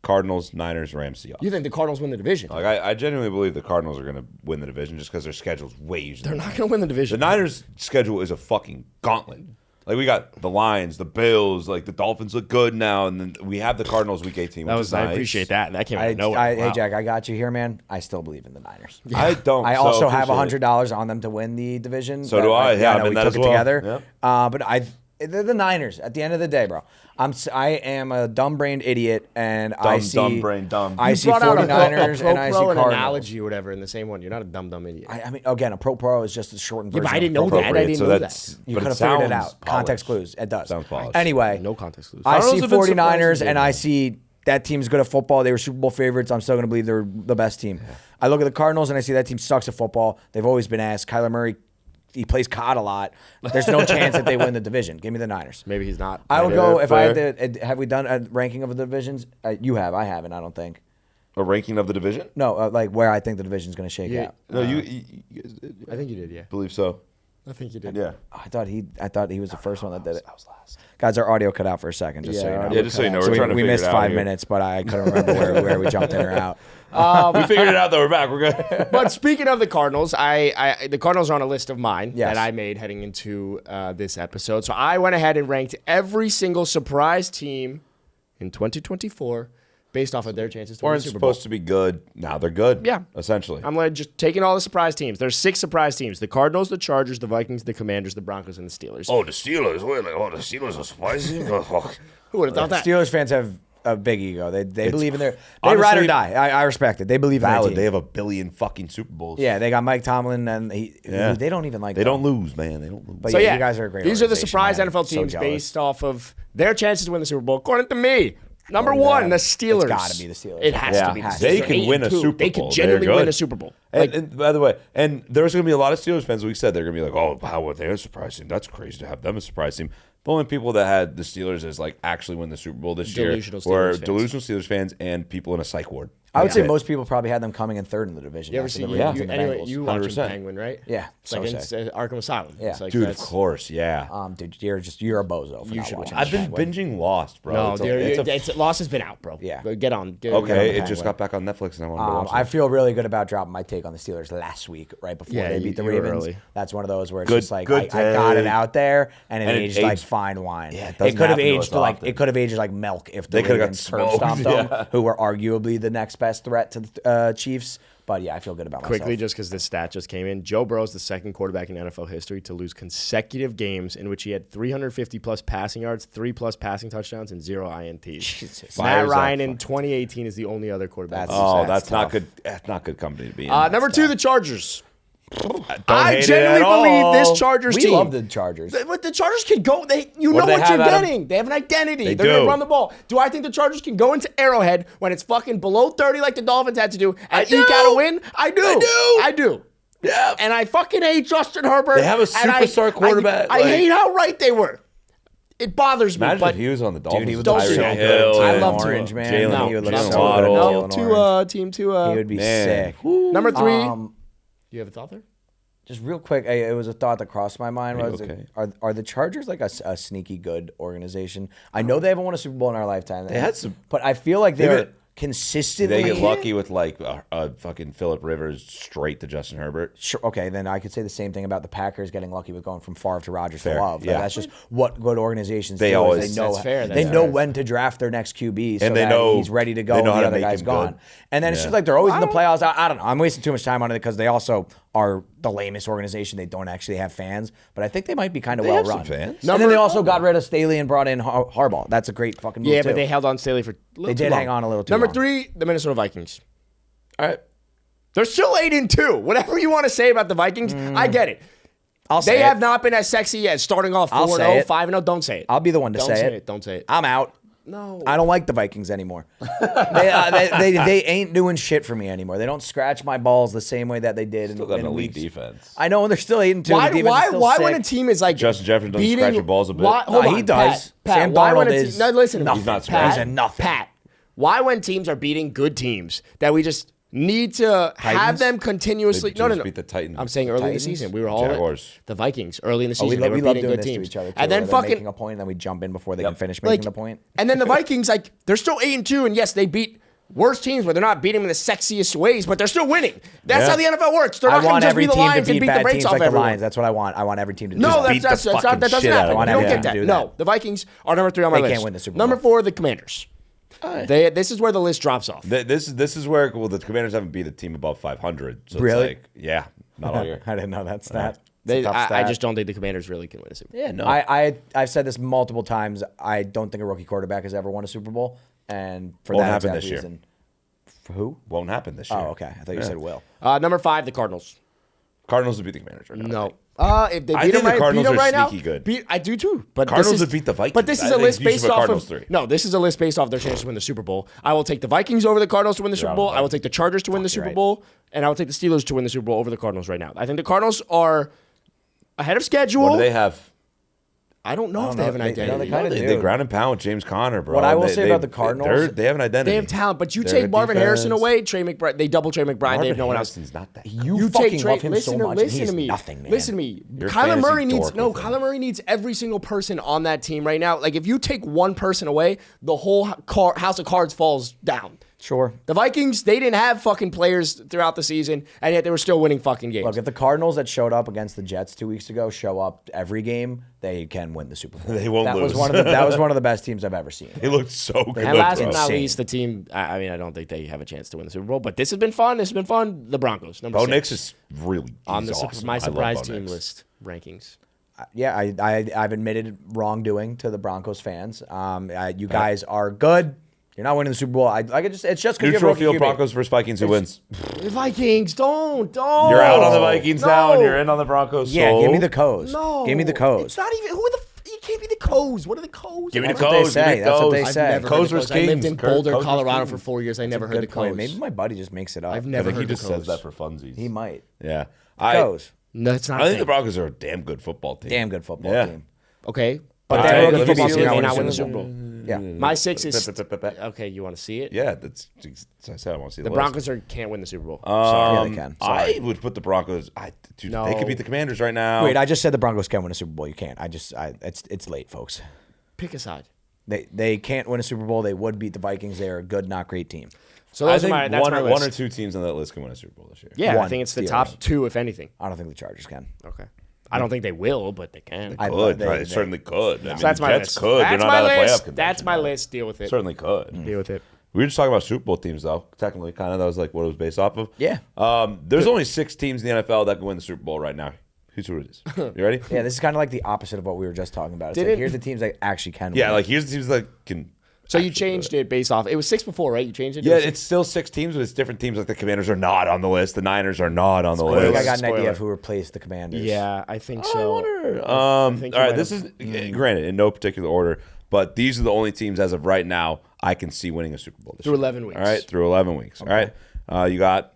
Cardinals, Niners, Rams, Seahawks. You think the Cardinals win the division? Like I genuinely believe the Cardinals are going to win the division just because their schedule's way easier. They're not going to win the The division. Niners' schedule is a fucking gauntlet. Like we got the Lions, the Bills, like the Dolphins look good now, and then we have the Cardinals week 18. Which is I nice. appreciate that. That came out of nowhere. Hey Wow. Jack, I got you here, man. I still believe in the Niners. I don't. I so also have appreciate it. $100 on them to win the division. So do I. Yeah, I I know mean, we that took as it well. together. Yep. But they're the Niners at the end of the day, bro. I am a dumb-brained idiot, and I see dumb. I You see brought out 49ers a and I see pro Cardinals. analogy or whatever in the same one. You're not a dumb idiot. I mean, again, a pro is just a shortened Yeah, version. but I didn't of know pro. that. I Appropriate, didn't so know that's- that. You but could it have figured it sounds out. Context polished. clues. It does. Sounds polished. Anyway, No context clues. I see Cardinals have been 49ers surprising and I me. see that team's good at football. They were Super Bowl favorites. I'm still going to believe they're the best team. I look at the Cardinals and I see that team sucks at football. They've always been ass. Kyler Murray he plays COD a lot. There's no chance that they win the division. Give me the Niners. Maybe he's not. I would go if I had to. Have we done a ranking of the divisions? You have. I haven't. I don't think. A ranking of the division? No, like where I think the division's going to shake out. No, you guys did. I think you did. Yeah. Believe so. I think you did. Yeah. I thought he was the first one that did it. I was last. Guys, our audio cut out for a second. Just so you know. Yeah, just so you know, So we're trying to we figure missed it out 5 here. minutes, but I couldn't remember where we jumped in or out. We figured it out though. We're back. We're good. But speaking of the Cardinals, the Cardinals are on a list of mine Yes. that I made heading into this episode. So I went ahead and ranked every single surprise team in 2024 based off of their chances to win the Weren't Super Bowl. supposed to be good. Now they're good. Yeah. Essentially. I'm like just taking all the surprise teams. There's 6 surprise teams: the Cardinals, the Chargers, the Vikings, the Commanders, the Broncos, and the Steelers. Oh, the Steelers. Wait, the Steelers are spicy. Who would have thought that? Steelers fans have a big ego. They believe in their. They honestly, ride or die. I respect it. They believe in their Valid. team. They have a billion fucking Super Bowls. Yeah, they got Mike Tomlin, and they don't even like. They them. don't lose, man. They don't lose. But So yeah, yeah, you guys are a great. These are the organization, surprise man. NFL So teams jealous. based off of their chances to win the Super Bowl. According to me, number According to one, them, the it's Steelers. gotta be the Steelers. It has Yeah. to be. The Steelers. They They're can win a 8-2. Super They Bowl. could genuinely They're win good. a Super Bowl. And by the way, and there's going to be a lot of Steelers fans. We said they're going to be like, "Oh, how are they a surprise team? That's crazy to have them a surprise team." The only people that had the Steelers as like actually win the Super Bowl this Delusional year were Steelers fans. delusional Steelers fans and people in a psych ward. I would That's say it. most people probably had them coming in third in the division. You ever after see? the You, Ravens you, and the anyway, Bengals. you watching 100%. Penguin, right? Yeah, It's so like sick. in Arkham Asylum. Yeah. It's like Dude, of that's- course, yeah. Dude, you're a bozo. For You not should watching I've been Penguin. binging Lost, bro. No, It's a- dude, it's a- Lost has been out, bro. Yeah. But get on. Get okay, on the it just Penguin. got back on Netflix and I wanted to watch I it. feel really good about dropping my take on the Steelers last week, right before Yeah, they you- beat the you were Ravens. early. That's one of those where it's Good- just like good I got it take. out there, and it And it aged like aged- fine wine. Yeah, it it doesn't could have happen to us aged like often. it could have aged like milk if the They coulda got Ravens curb smoked, stomped them, yeah. who were arguably the next best threat to the Chiefs. But yeah, I feel good about Quickly, myself. just because this stat just came in, Joe Burrow is the second quarterback in NFL history to lose consecutive games in which he had 350 plus passing yards, 3 plus passing touchdowns, and 0 INTs. Jesus. Matt Fires Ryan that in 2018 is the only other quarterback. That's- Oh, That's that's not tough. good. That's not good company to be in. Number 2, the Chargers. Don't I hate it genuinely at believe all. this Chargers We team. love the Chargers. But the Chargers can go. You What know do they what you're have, Adam? getting. They have an identity. They They're going do. to run the ball. Do I think the Chargers can go into Arrowhead when it's fucking below 30 like the Dolphins had to do and eke out a win? I do. I do. Yeah. And I fucking hate Justin Herbert. They have a and I- superstar quarterback, I like- hate how right they were. It bothers me. Imagine But if he was on the Dolphins. he would Don't look do so that. good. I in love orange, Tua. man. Jalen- He would look Jalen so good in Waddle. teal and orange. Team 2. He would be Man. sick. Number 3. Um, Do you have a thought there? Just real quick, it was a thought that crossed my mind. Are you Was okay? are the Chargers like a sneaky good organization? I know they haven't won a Super Bowl in our lifetime. They had some- but I feel like They they're got- consistently. They get lucky with like fucking Phillip Rivers straight to Justin Herbert. Sure, okay, then I could say the same thing about the Packers getting lucky with going from Favre to Rodgers to Fair, Love. yeah. That's just what good organizations They do. always- Is they know That's fair, they that's know fair. when to draft their next QB, so And they that know- he's ready to go. they know and how the to other make guy's him gone. good. And then it's Yeah. just like they're always in the playoffs. I don't know. I'm wasting too much time on it because they also are the lamest organization. They don't actually have fans, but I think they might be kind of They well have some run. fans. And then they also got rid of Staley and brought in Harbaugh. That's a great fucking move Yeah, too. but they held on Staley for a little They too did long. hang on a little too Number long. 3, the Minnesota Vikings. All right. They're still 8-2. Whatever you want to say about the Vikings, I get it. I'll say They it. have not been as sexy as starting off I'll 4-0, say it. 5-0. Don't say it. I'll be the one to Don't say it. Don't say it. I'm out. No. I don't like the Vikings anymore. they ain't doing shit for me anymore. They don't scratch my balls the same way that they did Still in got an elite weeks. defense. I know, and they're still 8-2. Why? The defense is still Why sick. when a team is like Justin Jefferson doesn't beating, scratch your balls a bit? Hold No, on, he does. Pat, Sam why when Darnold a is team, no, listen to me. He's not Pat, scratching. He's a nothing. Pat, why when teams are beating good teams that we just need to have Titans? them continuously? They No, just no. beat the Titans. I'm saying early in the Titans? season we were all Jaguars. the Vikings early in the season. We they were love beating doing good this to teams, each other, too, and then where they're fucking making a point, and then we jump in before they can finish making like, the point. and then the Vikings like they're still 8-2, and yes, they beat worse teams, but they're not beating them in the sexiest ways, but they're still winning. That's Yeah. how the NFL works. They're I not going want to just every be the team to Lions and beat beat the bad brakes teams off like the everyone. Lions. That's what I want. I want every team to do No, that. beat the that fucking doesn't shit out of happen. them. You don't Yeah. get that. Do that. No, the Vikings are number 3 on my They list. can't win the Super Bowl. Number 4, the Commanders. This is where the list drops off. This is where the Commanders haven't beat a team above 500. So Really? It's like, yeah, not all year. I didn't know that stat. They, It's a tough I stat. just don't think the Commanders really can win a Super Bowl. Yeah, no. I've said this multiple times. I don't think a rookie quarterback has ever won a Super Bowl, and for Won't that happen exact this year. reason. For who? Won't happen this year. Oh, okay. I thought you said will. Number 5, the Cardinals. Cardinals would beat the Commanders right now. No. If they I beat think them the right, Cardinals beat them are right now, sneaky good. I do too. But Cardinals this is, would beat the Vikings. But this is I a think list you should based put off Cardinals of 3. no. This is a list based off their chances to win the Super Bowl. I will take the Vikings over the Cardinals to win the Super out Bowl. of the I will take the Chargers to win the Super right. Bowl, and I will take the Steelers to win the Super Bowl over the Cardinals right now. I think the Cardinals are Ahead of schedule. What do they have? I don't know if they have an identity. They ground and pound with James Conner, bro. What I will say about the Cardinals, they have an identity. They have talent, but you take Marvin Harrison away, Trey McBride. They double Trey McBride. They have no one else. Not that. You fucking love him so much. Listen to me. Nothing, man. Listen to me. You're Kyler Murray needs Kyler Murray needs every single person on that team right now. Like if you take one person away, the whole house of cards falls down. Sure. The Vikings, they didn't have fucking players throughout the season, and yet they were still winning fucking games. Look, if the Cardinals that showed up against the Jets 2 weeks ago show up every game, they can win the Super Bowl. They won't lose. That was one of the best teams I've ever seen. They looked so good. And last but not least, the team, I don't think they have a chance to win the Super Bowl, but this has been fun. The Broncos, number 6. Bo Nix is really on awesome. My surprise team list rankings. Yeah, I've admitted wrongdoing to the Broncos fans. You guys are good. You're not winning the Super Bowl. It's just because neutral field Broncos versus Vikings. Who wins? The Vikings. Don't. You're out on the Vikings now, and you're in on the Broncos. Yeah, give me the Coes. No, give me the Coes. It's not even you can't be the Coes. What are the Coes? Give me the Coes. That's what they say. Coes versus Kings. I lived in Boulder, Colorado for 4 years. I never heard the Coes. Maybe my buddy just makes it up. I've never heard he just the Coes. says that for funsies. He might. Yeah. Coes. No, it's not. I think the Broncos are a damn good football team. Damn good football team. Okay. But they're a they're good football team. They may not not win win the the Super Bowl. Yeah. My 6 is okay. You want to see it? Yeah, that's I said I want to see the list. Broncos can't win the Super Bowl. Yeah, they can. I would put the Broncos. No. They could beat the Commanders right now. Wait, I just said the Broncos can win a Super Bowl. You can't. It's late, folks. Pick a side. They can't win a Super Bowl. They would beat the Vikings. They are a good, not great team. So I those think are that's my list. one or two teams on that list can win a Super Bowl this year. Yeah, I One, think it's the Steelers. top 2, if anything. I don't think the Chargers can. Okay. I don't think they will, but they can. They certainly could. I mean, So that's my Jets list. could. That's They're not my out of playoff list. contention, That's my though. list. Deal with it. Certainly could. Deal with it. We were just talking about Super Bowl teams, though. Technically, kind of. That was like what it was based off of. Yeah. There's only 6 teams in the NFL that can win the Super Bowl right now. Who's who it is? You ready? Yeah, this is kind of like the opposite of what we were just talking about. It's Did like, it- here's the teams that actually can win. Yeah, like here's the teams that can. So you changed it based off. It was 6 before, right? You changed it. Yeah, it's still 6 teams, but it's different teams. Like the Commanders are not on the list. The Niners are not on the I think list. I got an idea Spoiler. of who replaced the Commanders. Yeah, I think I so. wonder. I All think you right, might this have- is granted in no particular order, but these are the only teams as of right now I can see winning a Super Bowl this Through year. 11 weeks. All right, through 11 weeks. Okay. All right, you got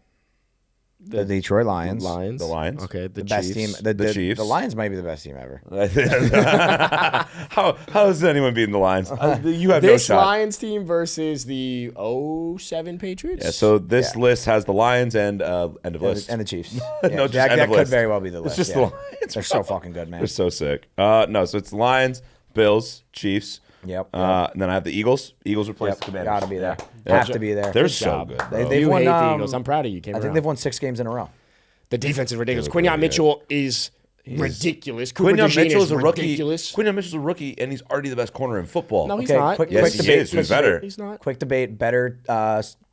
The Detroit Lions. the Lions. Okay, The best team. Chiefs. The Chiefs. The Lions might be the best team ever. How is anyone beating the Lions? You have no This shot. Lions team versus the 07 Patriots. Yeah, so this list has the Lions and end of list. And the Chiefs. No, just that end of could list. very well be the It's list. just the Lions. They're so fucking good, man. They're so sick. No, so it's the Lions, Bills, Chiefs. Yep. And then I have the Eagles. Eagles replace the Commanders. Gotta be there. Yeah. Have to be there. They're Good so job. good. They- bro. they've You won, hate the Eagles. I'm proud of you. I think they've won 6 games in a row. The defense is ridiculous. look Quinyon really Mitchell is ridiculous. Cooper Quinyon DeJean Mitchell is is a rookie. ridiculous. Quinyon Mitchell's a rookie, and he's already the best corner in football. No, he's Okay, not. quick- yes, quick he debate. is. Who's better? He's not. Quick debate: better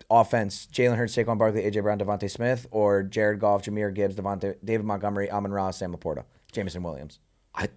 offense, Jalen Hurts, Saquon Barkley, AJ Brown, Devontae Smith, or Jared Goff, Jahmyr Gibbs, David Montgomery, Amon-Ra, Sam Laporta, Jameson Williams.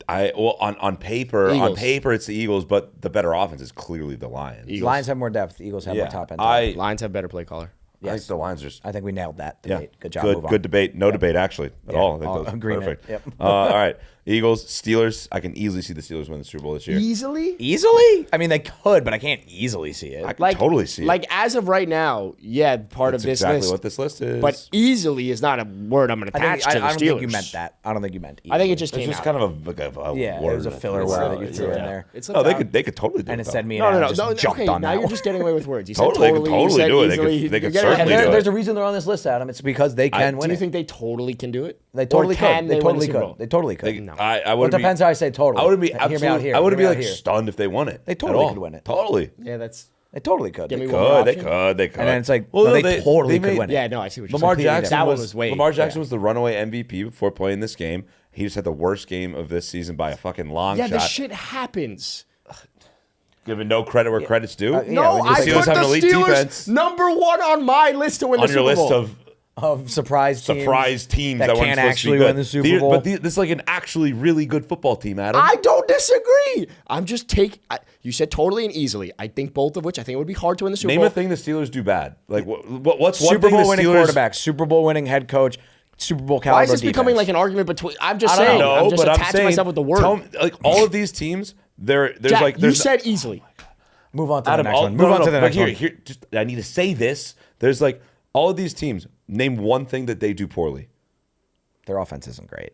Well, on paper, Eagles. it's the Eagles, but the better offense is clearly the Lions. Eagles. Lions have more depth. The Eagles have more top end. Lions have better play caller. I think the Lions are. I think we nailed that Yeah, debate. Good job. Move on. Good debate. No debate actually at all. I think that was agreement. perfect. Yep. All right, Eagles, Steelers. I can easily see the Steelers win the Super Bowl this year. Easily? Easily? I mean, they could, but I can't easily see it. I can totally see it. Like as of right now, yeah, part That's of this exactly list. what this list is. But easily is not a word I'm going to attach to the I don't Steelers. think you meant that. I don't think you meant easily. I think it just it's came just out. kind of a Yeah, word. it was a filler word that you threw in there. It's No, they could totally do And it. it said though. me and No. Adam just jumped Okay, on now that you're one. just getting away with words. You Totally, said they could totally. totally you said do it. They easily. could You're getting certainly ahead. do it. There's a reason they're on this list, Adam. It's because they can win Do you it. think they totally can do it? They totally Or can could. They win totally the Super Bowl? could. They totally could. No. I Well, it wouldn't depends be, how I say totally. I wouldn't be Hear me out absolutely. here. I wouldn't be Hear me like out here. stunned if they won it. They at totally all. could win it. Totally. Yeah, that's. They totally could. Give me They one more Could they option. could they could? And then it's like, well, no, they they totally made- could win it. Yeah, no, I see what you're Lamar saying. Jackson That one was was way. Lamar Jackson was the runaway MVP before playing this game. He just had the worst game of this season by a fucking long Yeah, shot. this shit happens. Giving no credit where credit's due. Yeah, No, when you I say- put Steelers have the an elite Steelers defense. number 1 on my list to win the on your Super Bowl. list Of surprise teams teams that weren't can't supposed to be actually good. win the Super Bowl. But this is like an actually really good football team, Adam. I don't disagree. I'm just you said totally and easily. I think both of which I think it would be hard to win the Super Name Bowl. a thing the Steelers do bad. Like what's one Super thing Bowl the winning Steelers quarterback, Super Bowl winning head coach, Super Bowl caliber Why is this becoming defense. like an argument between? I'm just I don't saying. No, I'm just but I'm attaching saying myself with the word. tell me, like all of these teams, there's Jack, like you there's said easily. Move on to Adam, the next one. no, Move on no, to the but next here, one. Here, just I need to say this. There's like all of these teams. Name one thing that they do poorly. Their offense isn't great.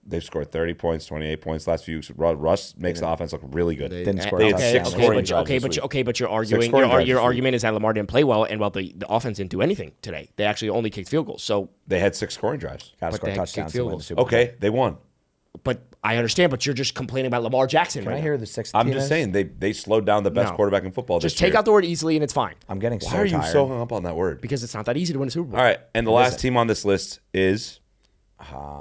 They've scored 30 points, 28 points last few weeks. Russ makes the offense look really good. Didn't score They a had touchdown. 6 scoring drives okay, this week. but you're Six arguing scoring drives your this week. argument is that Lamar didn't play well, and the offense didn't do anything today. They actually only kicked field goals. So They had 6 scoring drives. Got to But score they had touchdowns kicked to field win the goals. Super Bowl. Okay, they won. but I understand, but you're just complaining about Lamar Jackson Can right I now. hear the sixth I'm team just is? saying they slowed down the best No. quarterback in football Just this year. take out the word easily and it's fine. I'm getting Why so are you tired. so hung up on that word? Because it's not that easy to win a Super Bowl. All right, and the last team on this list is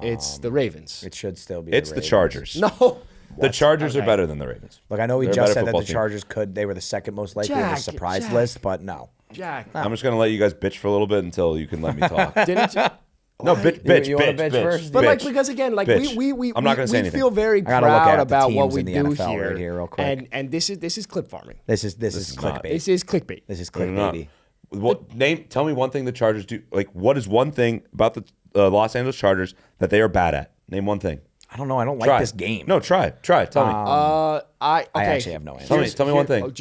It's the Ravens. It should still be. it's the Ravens. Chargers. No. The Chargers are Okay. better than the Ravens. Look, I know we They're a just better said that football the team. Chargers they were the second most likely of Jack, the surprise Jack. list, but no. Jack. I'm just gonna let you guys bitch for a little bit until you can let me talk. Didn't you? No, bitch, You wanna bitch, bitch bitch, first? But bitch. because again, Bitch. we I'm not gonna say anything. feel very gotta look proud at the about what teams we in the do NFL here. right here real quick. And this is clip farming. This is is not. clickbait. This is clickbait. This is They're not. clickbaity. Tell me one thing the Chargers do. Like, what is one thing about the Los Angeles Chargers that they are bad at? Name one thing. I don't know. I don't Try. like this game. No, try. Tell me. I actually have no answer. Tell me one thing.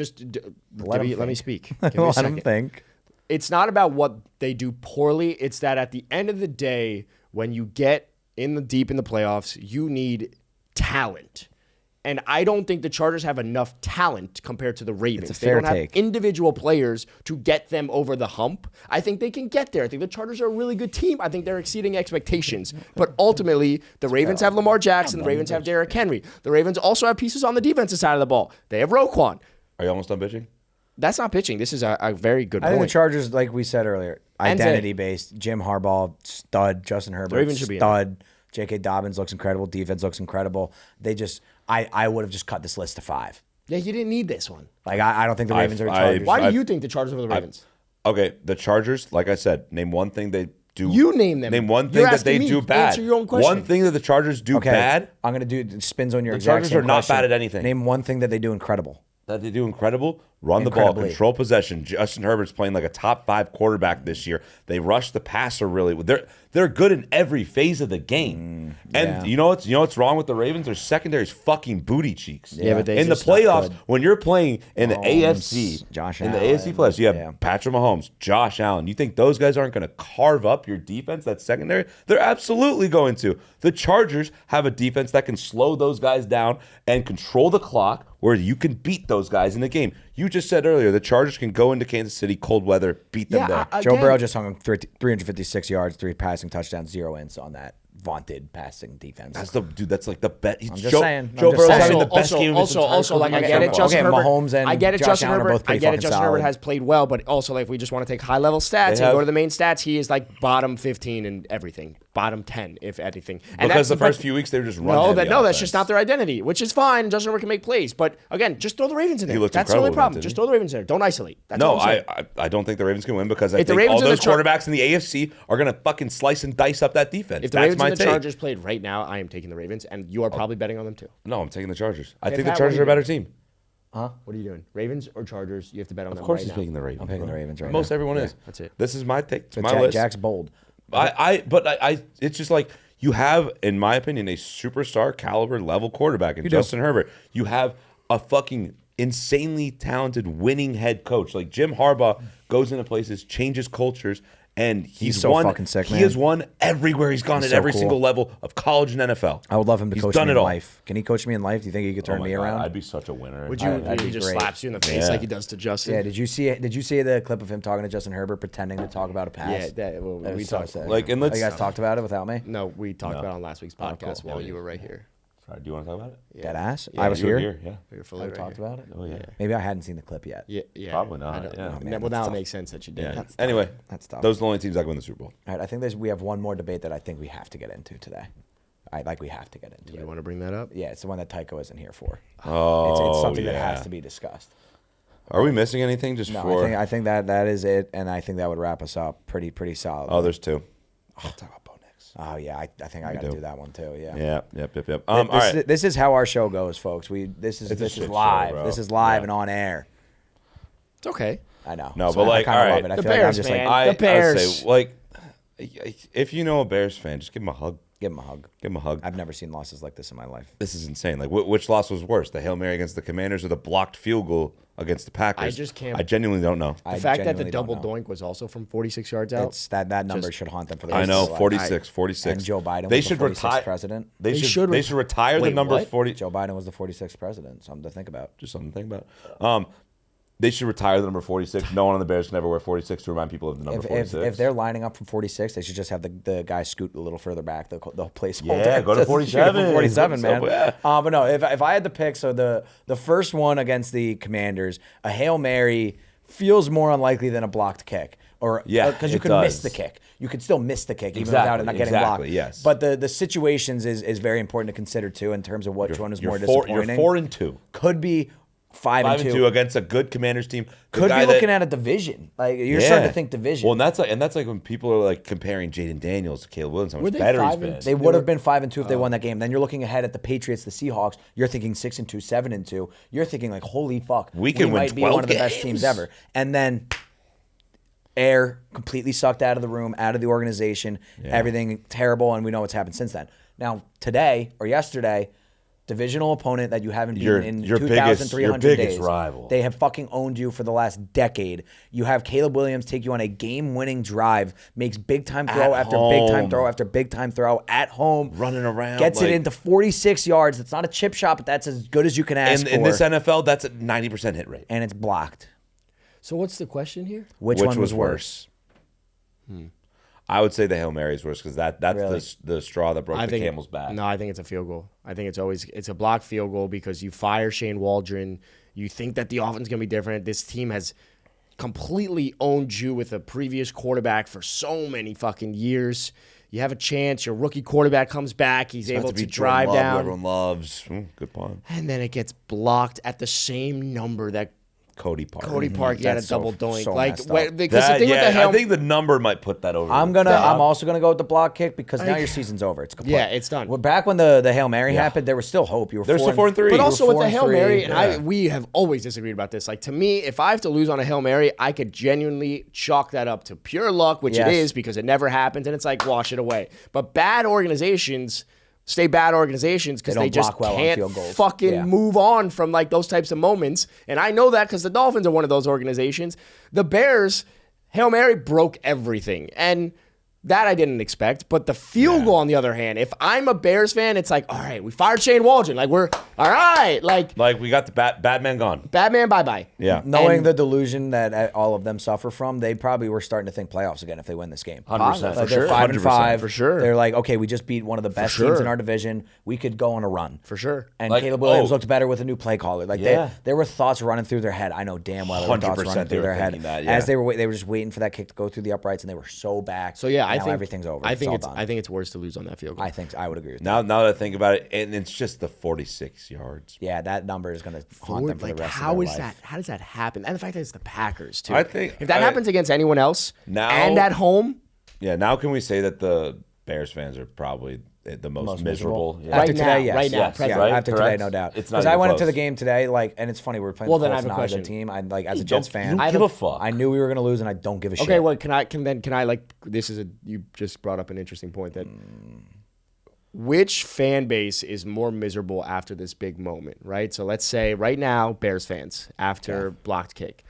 Let me speak. Give me a Let second. him think. It's not about what they do poorly. It's that at the end of the day, when you get deep in the playoffs, you need talent. And I don't think the Chargers have enough talent compared to the Ravens. It's a fair they don't take. have individual players to get them over the hump. I think they can get there. I think the Chargers are a really good team. I think they're exceeding expectations. But ultimately, the Ravens have Lamar Jackson. The Ravens have Derrick Henry. The Ravens also have pieces on the defensive side of the ball. They have Roquan. Are you almost done bitching? That's not pitching. This is a very good I think the point. Chargers, like we said earlier, identity based. Jim Harbaugh, stud. Justin Herbert, Ravens should be in stud. J.K. Dobbins looks incredible. Defense looks incredible. They just, I would have just cut this list to 5. Yeah, you didn't need this one. Like I don't think the Ravens are the I- Chargers. Why do you think the Chargers over the Ravens? Okay, the Chargers, like I said, name one thing they do. You name them. Name one You're thing that they asking me. do bad. Answer your own question. One thing that the Chargers do Okay, bad I'm gonna do spins on your The exact Chargers same are not question. bad at anything. Name one thing that they do incredible. that they do incredible. Run the ball, Incredibly. control possession. Justin Herbert's playing like a top 5 quarterback this year. They rush the passer really. They're good in every phase of the game. And you know what's wrong with the Ravens? Their secondary's fucking booty cheeks. Yeah, but they in the just not playoffs, good. when you're playing in the Mahomes, AFC, Josh in the Allen. AFC playoffs, you have Yeah. Patrick Mahomes, Josh Allen. You think those guys aren't going to carve up your defense? That secondary, they're absolutely going to. The Chargers have a defense that can slow those guys down and control the clock, where you can beat those guys in the game. You just said earlier the Chargers can go into Kansas City, cold weather, beat them there. Joe Burrow just hung 356 yards, 3 passing touchdowns, 0 ends on that vaunted passing defense. That's like the best. I'm just saying. Joe I'm just Burrow's saying. having the best game of his entire like I career. get it, Okay, Justin Herbert. Mahomes and I get it, Josh Justin Allen are Herbert. both pretty I get it, fucking Justin solid. Herbert has played well, but also like if we just want to take high level stats and have- go to the main stats, he is like bottom 15 in everything, bottom 10 if anything. And Because the that's- first few weeks they were just running. No, heavy that's offense. just not their identity, which is fine. Justin Herbert can make plays, but again, just throw the Ravens in there. looked That's the only incredible, problem. didn't Just he? throw the Ravens in there. Don't isolate. That's No, all I'm saying. I don't think the Ravens can win because I If the think Ravens all and those the Char- quarterbacks in the AFC are going to fucking slice and dice up that defense. If the That's Ravens my and the take. Chargers played right now, I am taking the Ravens, and you are probably betting on them too. No, I'm taking the Chargers. I Okay, think Pat, the Chargers what are are a you better team. Huh? What are you doing? Ravens or Chargers? You have to bet on them Of course right he's now. picking the Ravens. I'm picking the Ravens right Most now. everyone is. that's it. This is my take. It's But my list. Jack's bold. It's just like you have, in my opinion, a superstar caliber level quarterback in Justin Herbert. You have a fucking insanely talented winning head coach. Like Jim Harbaugh goes into places, changes cultures, and he's so won. fucking sick, He man. has won everywhere he's gone He's at so every cool. single level of college and NFL. I would love him to He's coach done me it in all. life. Can he coach me in life? Do you think he could turn Oh my me God, around? I'd be such a winner. Would you? that'd He be just great. slaps you in the face Yeah. like he does to Justin. Yeah, did you see the clip of him talking to Justin Herbert pretending to talk about a pass? Yeah, That we was so talked. sick. Like, and Oh, let's. you guys talked about it without me? No, we talked about it on last week's podcast cool. while Yeah, you we were right here. Sorry, do you want to talk about it? Dead ass? Yeah, I was You were here. Yeah. We were fully I right talked here. about it? Oh yeah. Maybe I hadn't seen the clip yet. Yeah. Probably not, I don't- yeah. no, Oh, man, well, that's now it tough. makes sense that you did. Yeah. Anyway, That's tough. those are the only teams that can win the Super Bowl. All right, I think we have one more debate that I think we have to get into today. We have to get into Do you it. want to bring that up? Yeah, it's the one that Tycho isn't here for. Oh, It's something that yeah. has to be discussed. Are we missing anything? Just No, for I think that is it, and I think that would wrap us up pretty solid. oh, there's 2. Talk about Bo Nix. Oh yeah, I think I got to do. do that one too. Yeah. Yeah. Yep. All All right. This is how our show goes, folks. This It's a is shit show, live. bro. This is live Yeah. and on air. It's okay. I know. No, So but I like, kinda all right. love it. I The feel like I'm Bears, just man. like The I would Bears. say, like, if you know a Bears fan, just give him a hug. Give him a hug. Give him a hug. I've never seen losses like this in my life. This is insane. Like, which loss was worse? The Hail Mary against the Commanders or the blocked field goal against the Packers? I just can't. I genuinely don't know. The fact that the double doink was also from 46 yards out. It's that number should haunt them for the rest I know, of their life. 46. And Joe Biden They was should the 46th retire. president. They should retire the Wait, number what? 40. Joe Biden was the 46th president. Something to think about. Just something to think about. They should retire the number 46. No one on the Bears can ever wear 46 to remind people of the number 46. If they're lining up from 46, they should just have the guy scoot a little further back. The placeholder. Yeah, go to 47. 47, man. So, yeah. But no, if I had to pick, so the first one against the Commanders, a Hail Mary feels more unlikely than a blocked kick. Because you could miss the kick. You could still miss the kick even without it not getting blocked. Yes. But the situations is very important to consider too in terms of which one is more disappointing. You're 4-2. Could be 5-2 against a good Commanders team. Could be looking at a division. Like you're starting to think division. Well, and that's like when people are like comparing Jaden Daniels to Caleb Williams. How much better he's been. They would have been 5-2 if they won that game. Then you're looking ahead at the Patriots, the Seahawks. You're thinking 6-2, 7-2. You're thinking like, holy fuck, we can win might be 12 one of the best teams ever. And then air completely sucked out of the room, out of the organization. Yeah. Everything terrible, and we know what's happened since then. Now today or yesterday, divisional opponent that you haven't beaten in 2,300 days. Rival. They have fucking owned you for the last decade. You have Caleb Williams take you on a game-winning drive, makes big-time throw after big-time throw after big-time throw at home. Running around. Gets it into 46 yards. That's not a chip shot, but that's as good as you can ask for. In this NFL, that's a 90% hit rate. And it's blocked. So what's the question here? Which one was worse? I would say the Hail Mary is worse because that's Really? the straw that broke the camel's back. No, I think it's a field goal. I think it's a blocked field goal because you fire Shane Waldron. You think that the offense is going to be different. This team has completely owned you with a previous quarterback for so many fucking years. You have a chance. Your rookie quarterback comes back. He's able to drive Jordan Love, down. who everyone loves. Good point. And then it gets blocked at the same number that Cody Park. Had a double doink. Because I think the number might put that over. I'm also gonna go with the block kick because now your season's over. It's complete. Yeah, it's done. Well, back when the Hail Mary happened, there was still hope. They're still 4-3. But also with the Hail 4-3. Mary, and we have always disagreed about this. Like to me, if I have to lose on a Hail Mary, I could genuinely chalk that up to pure luck, which it is because it never happens, and it's like wash it away. But bad organizations stay bad organizations because they just can't fucking move on from like those types of moments. And I know that because the Dolphins are one of those organizations. The Bears, Hail Mary broke everything. And that I didn't expect. But the field goal, on the other hand, if I'm a Bears fan, it's like, all right, we fired Shane Waldron. Like, we're all right. Like we got the bad man gone. Bad man, bye-bye. Yeah. Knowing the delusion that all of them suffer from, they probably were starting to think playoffs again if they win this game. 100%. Like they're 5-5. For sure. They're like, okay, we just beat one of the best teams in our division. We could go on a run. For sure. And Caleb Williams looked better with a new play caller. Like there were thoughts running through their head. I know damn well there were thoughts running through their head. As they were just waiting for that kick to go through the uprights, and they were so back. So yeah, I think everything's over. I think it's worse to lose on that field goal. I would agree with that. that. Now that I think about it, and it's just the 46 yards. Yeah, that number is going to haunt them for the rest of their life. How does that happen? And the fact that it's the Packers too. I think if that happens against anyone else and at home. Yeah, now can we say that the Bears fans are probably the most miserable? Yeah. After today, yes. Right now. Yes, yeah, after today, no doubt. Because I went into the game today, and it's funny, we're playing the Colts, not as a team. I as a Jets fan, I don't give a fuck. I knew we were going to lose, and I don't give a shit. Okay, well, can I you just brought up an interesting point that which fan base is more miserable after this big moment, right? So let's say right now, Bears fans after blocked kick.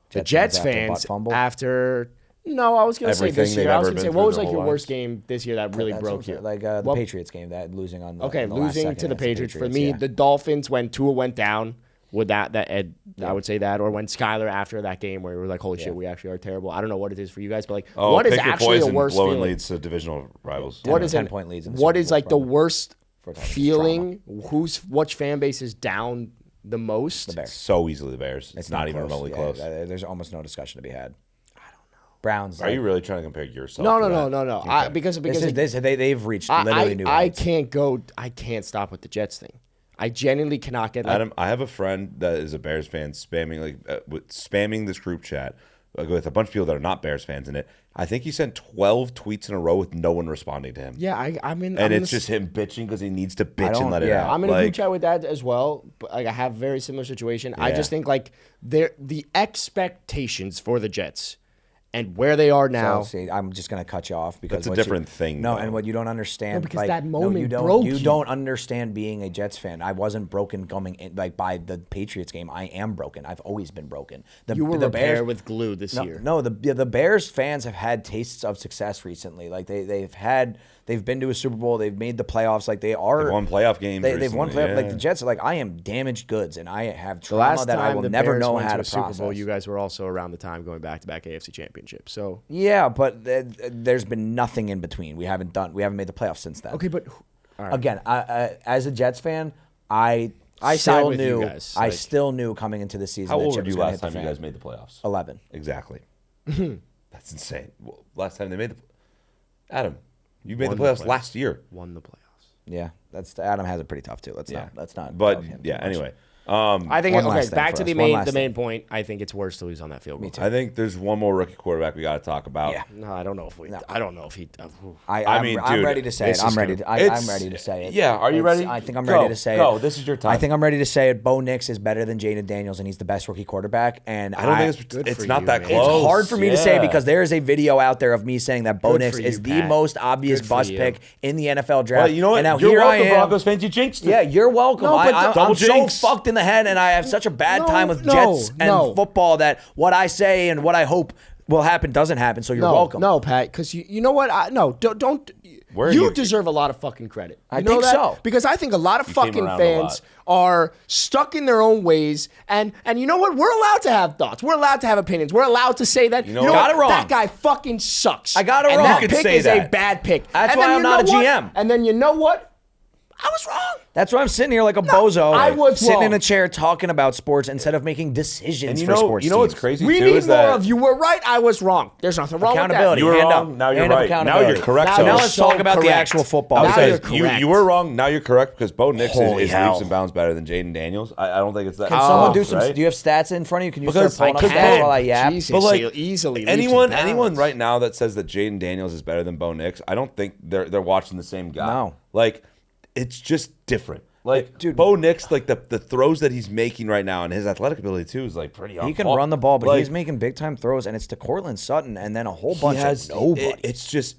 The Jets fans after no, I was going to say this year. I was going to say, what was like your worst game this year that really broke you? Like the Patriots game, that losing on. Losing to the Patriots. For me, the Dolphins when Tua went down. Would I would say that, or when Skyler after that game where we were like, holy shit, we actually are terrible. I don't know what it is for you guys, but like, what is actually the worst feeling? Leads to divisional rivals. What is 10-point leads? What is like the worst feeling? Which fan base is down the most? The Bears. So easily the Bears. It's not even remotely close. There's almost no discussion to be had. Browns. Are you really trying to compare yourself? No. Because they've reached literally new heights. I can't stop with the Jets thing. I genuinely cannot get. Adam, I have a friend that is a Bears fan spamming this group chat with a bunch of people that are not Bears fans in it. I think he sent 12 tweets in a row with no one responding to him. Yeah, it's just him bitching because he needs to bitch and let it out. I'm in a group chat with that as well. But I have a very similar situation. I just think the expectations for the Jets and where they are now. So, see, I'm just going to cut you off because it's a different thing. No, though. and what you don't understand, because that moment you broke don't understand being a Jets fan. I wasn't broken coming in by the Patriots game. I am broken. I've always been broken. You were repaired with glue this year. No, the Bears fans have had tastes of success recently. Like they've been to a Super Bowl. They've made the playoffs. Like they've won playoff games. They've won playoff. Yeah. Like the Jets are like, I am damaged goods, and I have The trauma last that I time will the never Bears know went how to to a Super process. Bowl, you guys were also around the time going back-to-back AFC Championship. So yeah, but there's been nothing in between. We haven't made the playoffs since then. okay, but all right. Again, as a Jets fan, I side still with you knew. guys, I like- still knew coming into the season. How that old Chip were was you gonna last hit the time you fan. guys made the playoffs? 11. Exactly. That's insane. Well, last time they made Adam, you made Won the the playoffs playoffs. last year. Won the playoffs. Yeah, Adam has it pretty tough too. Let's not. But dog him yeah, too much. anyway. I think One okay. last thing Back for to us. the One last thing. main point. I think it's worse to lose on that field goal. Me too. I think there's one more rookie quarterback we got to talk about. Yeah. No, I don't know if we. I don't know if he. I mean, I'm dude, ready to say this it. I'm is ready. gonna- I'm ready to say it. Yeah, are you ready? I think I'm Go, ready to say go. it. This is your time. I think I'm ready to say it. Bo Nix is better than Jaden Daniels, and he's the best rookie quarterback. And I don't think Good it's for not you, that man. close. It's hard for me to say Yeah. because there is a video out there of me saying that Bo Good Nix for is you, the Pat. most obvious Good for bust you. pick in the NFL draft. Well, you know what? And now You're here welcome, I am. Broncos fans. You jinxed it. Yeah, you're welcome. No, but I'm double so jinx. fucked in the head, and I have such a bad time with Jets and football that what I say and what I hope will happen doesn't happen. So you're welcome. No, Pat, because you know what? Don't. Where are you you- deserve a lot of fucking credit. I You know think that? so. Because I think a lot of came fucking around a fans are stuck in their own ways, and you know what? We're allowed to have thoughts. We're allowed to have opinions. We're allowed to say that. You know know what? Got it wrong. That guy fucking sucks. I got it and wrong. That You could pick say is a that. bad pick. That's And why then I'm you not know a what? GM. And then you know what? I was wrong. That's why I'm sitting here like a bozo. I was sitting wrong. in a chair talking about sports instead of making decisions And you for know, sports you know what's teams. crazy We too need is more that of you were right. I was wrong. There's nothing wrong with that. Accountability. you were Hand wrong. up. Now you're Hand up right. Now you're accountability. correct. Now So Now you're let's so talk about the correct. actual football. I would Now say you're correct. you were wrong. Now you're correct because Bo Nix Holy is hell. leaps and bounds better than Jaden Daniels. I don't think it's that. Can someone do close, some? right? Do you have stats in front of you? Can you Because start pulling I up stats can. while I yap? Jesus, But like easily leaps anyone and bounds. right now that says that Jaden Daniels is better than Bo Nix, I don't think they're watching the same guy. No. Like it's just different. Like Dude. Bo Nix, like the throws that he's making right now, and his athletic ability too is like pretty. He can on run the ball, but like, he's making big time throws, and it's to Cortland Sutton, and then a whole he bunch has of nobody. It's just.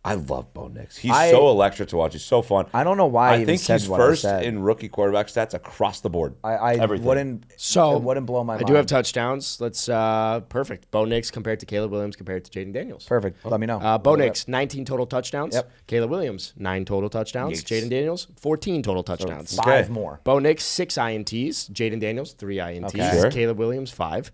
I love Bo Nix. He's I- so electric to watch. He's so fun. I don't know why I I even think said he's what I first said. in rookie quarterback stats across the board. I Everything. wouldn't. So it wouldn't blow my I mind. do have touchdowns. Let's perfect. Bo Nix compared to Caleb Williams compared to Jaden Daniels. Perfect. Let me know. Bo Nix 19 total touchdowns. Yep. Caleb Williams 9 total touchdowns. Yikes. Jaden Daniels 14 total touchdowns. Five Okay. more. Bo Nix 6 INTs. Jaden Daniels 3 INTs. Okay. Sure. Caleb Williams 5.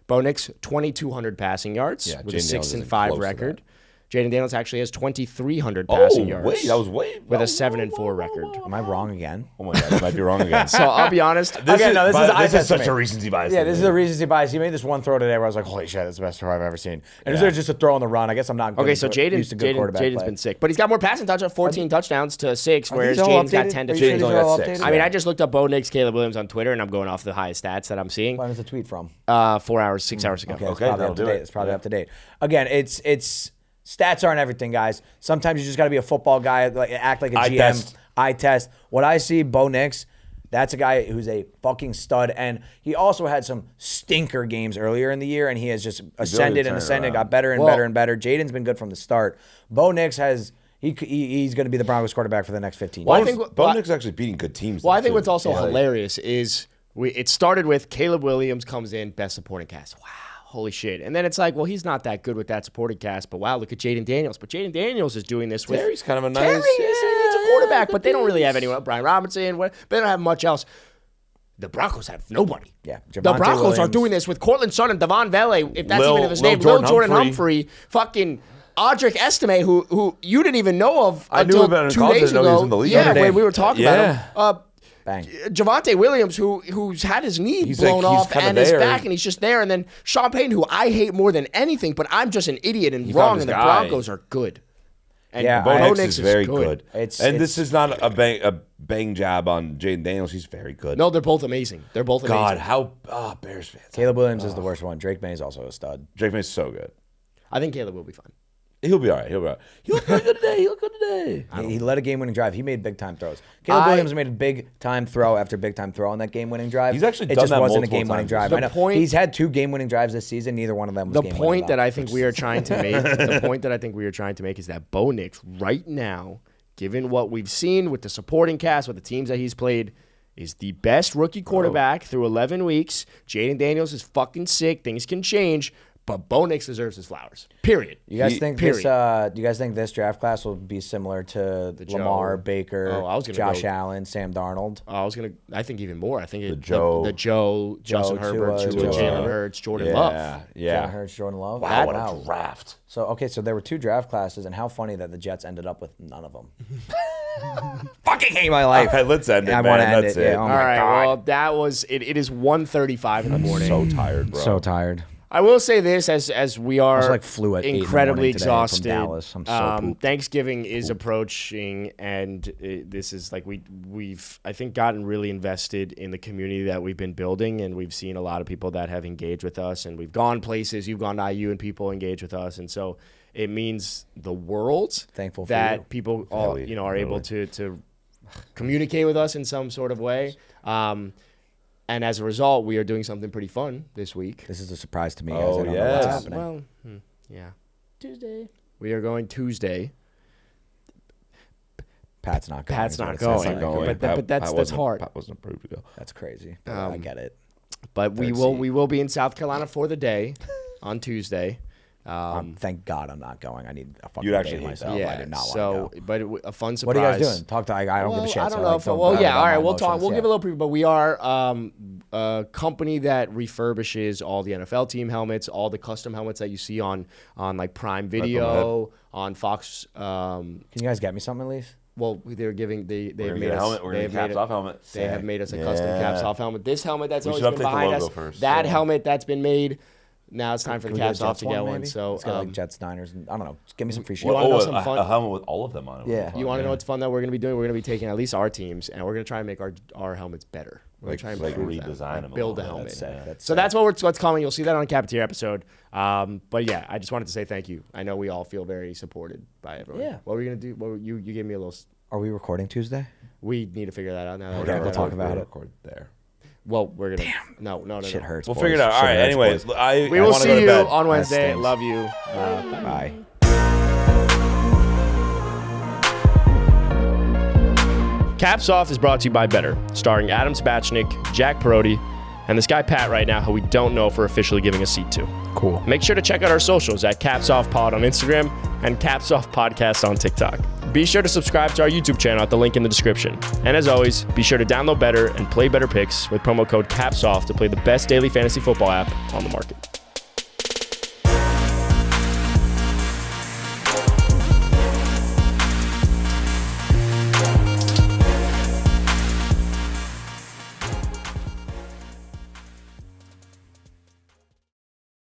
Bo Nix 2,200 passing yards Yeah, with a Jaden Daniels 6 and isn't 5 close to record. Jaden Daniels actually has 2,300 Oh passing yards. wait, that was way with a 7 and 4 record. Am I wrong again? Oh my god, I might be wrong again. So I'll be honest. This is eye this test is such to a me. recency bias. Yeah, thing, this is man. a recency bias. He made this one throw today where I was like, "Holy shit, that's the best throw I've ever seen." And is there just a throw on the run? I guess I'm not. Good Okay, so used to good quarterback Jaden's play. been sick, but he's got more passing touchdowns, 14 touchdowns to 6, whereas all Jaden's got updated? 10 to Are you sure 15. Jaden's only got all 6. updated? I mean, I just looked up Bo Nix, Caleb Williams on Twitter, and I'm going off the highest stats that I'm seeing. When was the tweet from? 4 hours, 6 hours ago. Okay, it's Okay, probably that'll up to do date. it. It's probably Yeah. up to date. Again, it's stats aren't everything, guys. Sometimes you just got to be a football guy, like act like a Eye GM. test. Eye test. What I see, Bo Nix, that's a guy who's a fucking stud, and he also had some stinker games earlier in the year, and he has just ascended turn and it ascended, around. got better and Well- better and better. Jaden's been good from the start. Bo Nix has. He's going to be the Broncos quarterback for the next 15 years. Well, I think- Bo Nix is actually beating good teams. Well, though, I think too. what's also Yeah. hilarious is it started with Caleb Williams comes in, best supporting cast. Wow, holy shit. And then it's like, well, he's not that good with that supporting cast, but wow, look at Jaden Daniels. But Jaden Daniels is doing this with Terry's kind of a nice. Terry is a quarterback, but they don't really have anyone. Brian Robinson, they don't have much else. The Broncos have nobody. Yeah, The Javonte Broncos are Williams. doing this with Cortland Sutton and Devon Vele, if that's Lil- even his Lil name. Jordan Lil Jordan Humphrey. Humphrey, fucking Audric Estime, who you didn't even know of I knew until about it in 2 college, days didn't know he was ago. in the league. Yeah, Notre when Dame. we were talking Yeah. about him. Bang. Javonte Williams, who's had his knee He's blown like- he's off kinda and his there. back, and he's just there. And then Sean Payton, who I hate more than anything, but I'm just an idiot and found wrong, his and the guy. Broncos are good. And Yeah, Bo Bo Nix is very good. It's- and it's- this is not a bang job on Jaden Daniels. He's very good. No, they're both amazing. They're both amazing. God, how Bears fans. Caleb Williams is the worst one. Drake May is also a stud. Drake May's so good. I think Caleb will be fine. He'll be all right. He looked pretty good today. He led a game-winning drive. He made big-time throws. Caleb Williams made a big-time throw after big-time throw on that game-winning drive. He's actually it done just that wasn't a multiple game-winning times. drive. I know. He's had 2 game-winning drives this season. Neither one of them was the game-winning. point that I think we are trying to make. The point that I think we are trying to make is that Bo Nix right now, given what we've seen with the supporting cast, with the teams that he's played, is the best rookie quarterback through 11 weeks. Jaden Daniels is fucking sick. Things can change. But Bo Nix deserves his flowers. Period. You guys think this? Do you guys think this draft class will be similar to Lamar, Baker, Josh Allen, Sam Darnold? I think even more. I think the Joe, Justin Herbert, Jalen Hurts, Jordan Love. Yeah. Jalen Hurts, Jordan Love. Wow, what a draft. So there were 2 draft classes, and how funny that the Jets ended up with none of them. Fucking hate my life. All right, let's end it, man. I want to end That's it. Yeah. Oh all right. God. Well, that was it. It is 1:35 in the morning. So tired, bro. So tired. I will say this as we are flew at incredibly 8 in the morning today exhausted. from Dallas. I'm so pooped. Thanksgiving is approaching, and this is like we've I think gotten really invested in the community that we've been building, and we've seen a lot of people that have engaged with us, and we've gone places. You've gone to IU, and people engage with us, and so it means the world. Thankful for that you. People are able to communicate with us in some sort of way. And as a result, we are doing something pretty fun this week. This is a surprise to me, guys. Oh, I don't know what's happening. Well, yeah. Tuesday. We are going Tuesday. Pat's not going. Pat's not going. But that's hard. Pat wasn't approved to go. That's crazy. I get it. But we will be in South Carolina for the day on Tuesday. Thank God I'm not going. I need a fucking You'd day actually to hate myself. Yeah, I did not so, want to go. but a fun surprise. What are you guys doing? I don't give a shit. I don't so know. like, don't All talk right, about we'll my talk. We'll emotions, give a little preview, but we are a company that refurbishes all the NFL team helmets, all the custom helmets that you see on like Prime Video, on Fox. Can you guys get me something at least? Well, they're giving they We're have gonna made get a us helmet. We're gonna get Caps Off helmet. They have made us a custom Caps Off helmet. This helmet that's We always should been update the behind logo us. first. That Yeah. helmet that's been made. Now it's time for the Can we Caps get a Off to Jets get one, one. maybe? So It's got like Jets, Niners, and I don't know. Just give me some free shit. You wanna know something fun? A helmet with all of them on it. Yeah. you want to know what's fun that we're going to be doing? We're going to be taking at least our teams, and we're going to try and make our helmets better. We're going to try and redesign them, build a little helmet. bit. So that's what's coming. You'll see that on the Cafeteria episode. But yeah, I just wanted to say thank you. I know we all feel very supported by everyone. Yeah. What were you going to do? You gave me a little. Are we recording Tuesday? We need to figure that out now. Okay, we'll talk about it. Record there. Well, we're gonna. No. Shit hurts. We'll boys. figure it out. All Shit right. hurts, Anyways, boys. we will wanna see go to you bed. on Wednesday. stinks. Love you. Bye. Caps Off is brought to you by Better, starring Adam Spachnik, Jack Perotti, and this guy Pat right now, who we don't know if we're officially giving a seat to. Cool. Make sure to check out our socials at Caps Off Pod on Instagram and Caps Off Podcast on TikTok. Be sure to subscribe to our YouTube channel at the link in the description. And as always, be sure to download Better and play Better Picks with promo code CAPSOFF to play the best daily fantasy football app on the market.